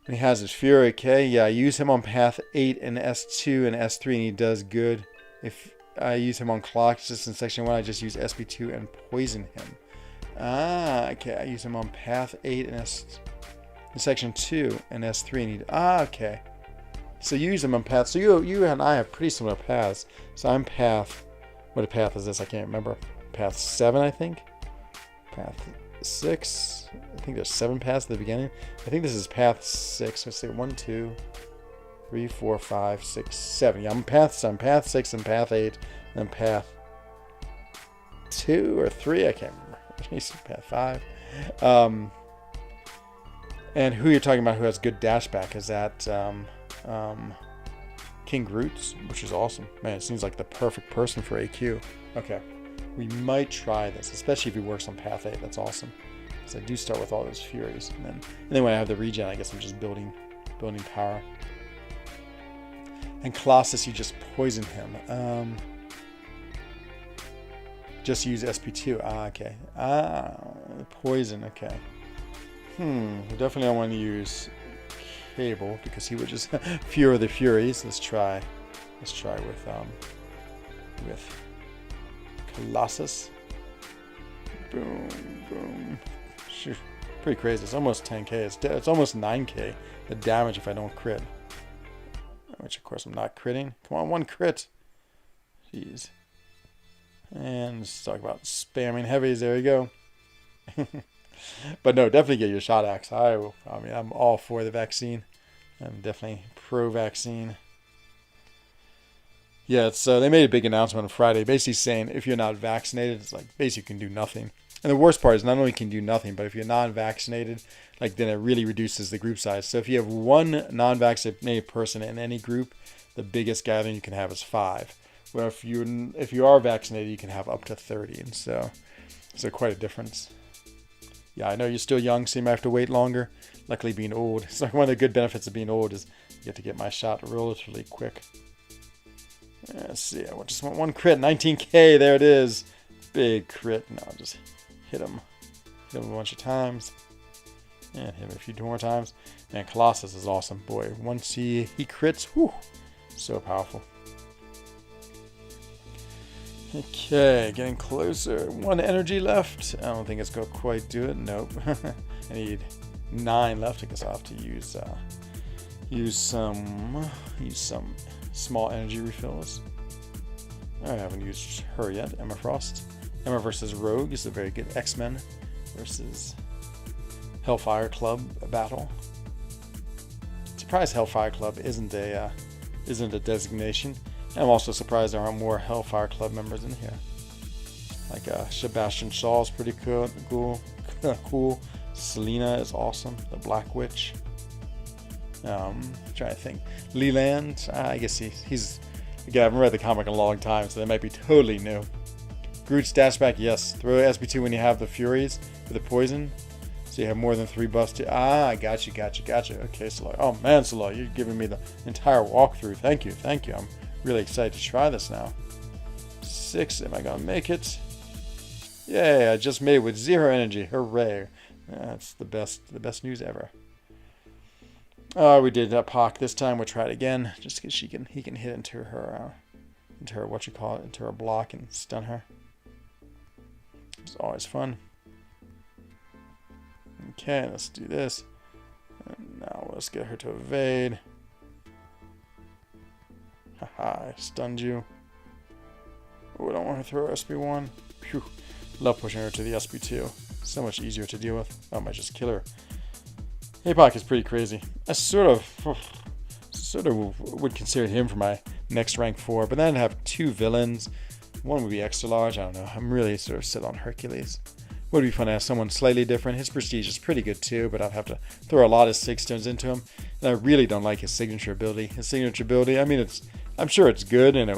Speaker 1: And he has his Fury. Okay, yeah, I use him on path 8 and S2 and S3, and he does good. If I use him on clock, just in section 1, I just use SP2 and poison him. Okay, I use him on path 8 and in section 2 and S3, and okay. So you use him on path. So you and I have pretty similar paths. So I'm path, what path is this? I can't remember. Path 7, I think. Path 6. I think there's 7 paths at the beginning. I think this is path 6. Let's say 1, 2, 3, 4, 5, 6, 7. Yeah, I'm path 6 and path 8, and then path 2 or 3. I can't remember. Path 5. And who you're talking about who has good dashback is that King Groot, which is awesome. Man, it seems like the perfect person for AQ. Okay. We might try this, especially if he works on path 8. That's awesome. Because I do start with all those Furies. And then when I have the regen, I guess I'm just building power. And Colossus, you just poison him. Just use SP2. Okay. Poison. Okay. We definitely don't want to use Cable because he would just Fury the Furies. Let's try with Colossus. Boom, boom. Shoot. Pretty crazy. It's almost 10k. It's almost 9k the damage if I don't crit. Which, of course, I'm not critting. Come on, one crit. Jeez. And let's talk about spamming heavies. There you go. But no, definitely get your shot axe. I mean, I'm all for the vaccine. I'm definitely pro-vaccine. Yeah, so they made a big announcement on Friday, basically saying if you're not vaccinated, it's like basically you can do nothing. And the worst part is not only can you do nothing, but if you're non-vaccinated, like then it really reduces the group size. So if you have one non-vaccinated person in any group, the biggest gathering you can have is 5. Where if you are vaccinated, you can have up to 30. And so quite a difference. Yeah, I know you're still young, so you might have to wait longer. Luckily, being old, it's like one of the good benefits of being old is you get to get my shot relatively quick. Let's see, I just want one crit, 19k, there it is. Big crit. No, just hit him a bunch of times. And hit him a few more times. And Colossus is awesome. Boy, once he crits, whew, so powerful. Okay, getting closer. 1 energy left. I don't think it's going to quite do it. Nope. I need 9 left. I guess I'll have to use some small energy refills. I haven't used her yet. Emma Frost. Emma versus Rogue is a very good X-Men versus Hellfire Club battle. Surprised Hellfire Club isn't a designation. And I'm also surprised there aren't more Hellfire Club members in here. Like Sebastian Shaw is pretty cool. Cool. Selena is awesome. The Black Witch. I'm trying to think. Leland, I guess he's again, I haven't read the comic in a long time, so they might be totally new. Groot's dashback, yes. Throw SB2 when you have the Furies with the poison. So you have more than 3 buffs to. Ah, gotcha. Okay, Saloy. Oh man, Saloy, you're giving me the entire walkthrough. Thank you. I'm really excited to try this now. 6, am I gonna make it? Yay, I just made it with 0 energy. Hooray. That's the best news ever. We did POC this time. We'll try it again, just because he can hit into her into her block and stun her. It's always fun. Okay, let's do this. And now let's get her to evade. Haha, I stunned you. Oh, I don't want to throw her SB1. Phew. Love pushing her to the SB2. So much easier to deal with. I might just kill her. Apoc is pretty crazy. I sort of would consider him for my next rank 4, but then I'd have 2 villains. One would be extra large. I don't know. I'm really sort of set on Hercules. Would be fun to have someone slightly different. His prestige is pretty good too, but I'd have to throw a lot of 6 stones into him. And I really don't like his signature ability. I mean, I'm sure it's good and it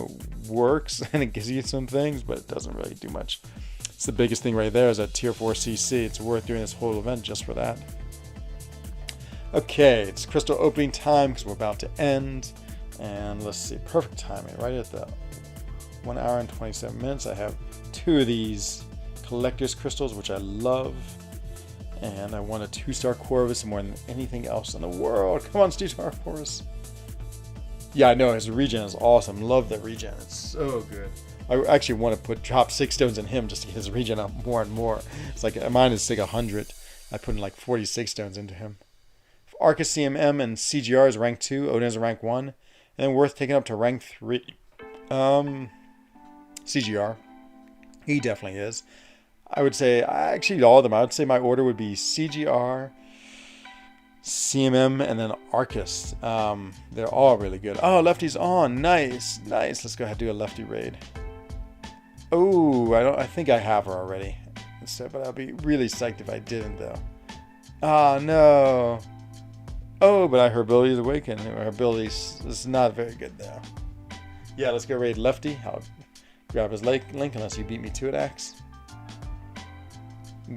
Speaker 1: works and it gives you some things, but it doesn't really do much. It's the biggest thing right there is that tier 4 CC. It's worth doing this whole event just for that. Okay, it's crystal opening time because we're about to end. And let's see, perfect timing. Right at the 1 hour and 27 minutes, I have 2 of these collector's crystals, which I love. And I want a 2-star Corvus more than anything else in the world. Come on, 2-star Corvus. Yeah, I know, his regen is awesome. Love the regen. It's so good. I actually want to drop 6 stones in him just to get his regen up more and more. It's like, mine is like 100. I put in like 46 stones into him. Arcus CMM and CGR is rank 2. Odin is rank 1. And then worth taking up to rank 3. CGR. He definitely is. I would say, actually all of them, I would say my order would be CGR, CMM, and then Arcus. They're all really good. Oh, Lefty's on. Nice. Let's go ahead and do a Lefty raid. Oh, I think I have her already. So, but I'll be really psyched if I didn't, though. Oh, no. Oh, but her ability is awakened. Her ability is not very good, though. Yeah, let's go raid Lefty. I'll grab his link unless you beat me to it, Axe.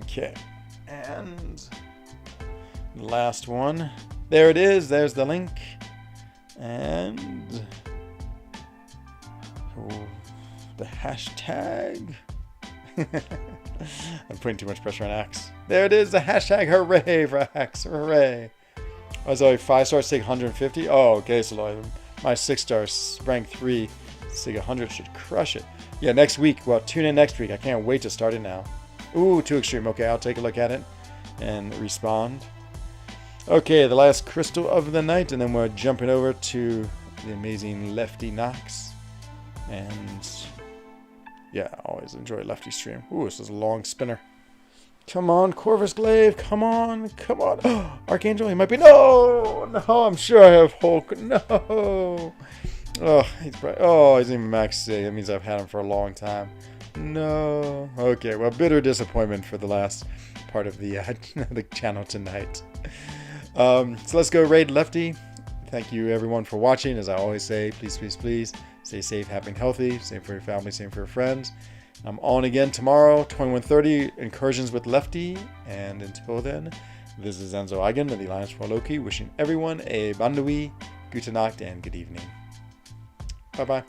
Speaker 1: Okay. And the last one. There it is. There's the link. And the hashtag. I'm putting too much pressure on Axe. There it is. The hashtag. Hooray for Axe. Hooray. I was only 5 stars, take 150. Oh, okay, so my 6 stars, rank 3, take 100 should crush it. Yeah, next week. Well, tune in next week. I can't wait to start it now. Ooh, too extreme. Okay, I'll take a look at it and respond. Okay, the last crystal of the night, and then we're jumping over to the amazing Lefty Knox. And yeah, I always enjoy Lefty stream. Ooh, this is a long spinner. Come on, Corvus Glaive. Come on. Come on. Archangel, he might be. No! No, I'm sure I have Hulk. No! Oh, he's bright. Oh, he's even max C. That means I've had him for a long time. No. Okay, well, bitter disappointment for the last part of the the channel tonight. So let's go raid Lefty. Thank you, everyone, for watching. As I always say, please, please, please stay safe, happy, and healthy. Same for your family, same for your friends. I'm on again tomorrow, 21:30, Incursions with Lefty. And until then, this is Enzo Eigen of the Alliance for Loki, wishing everyone a Bandui, gute Nacht, and good evening. Bye-bye.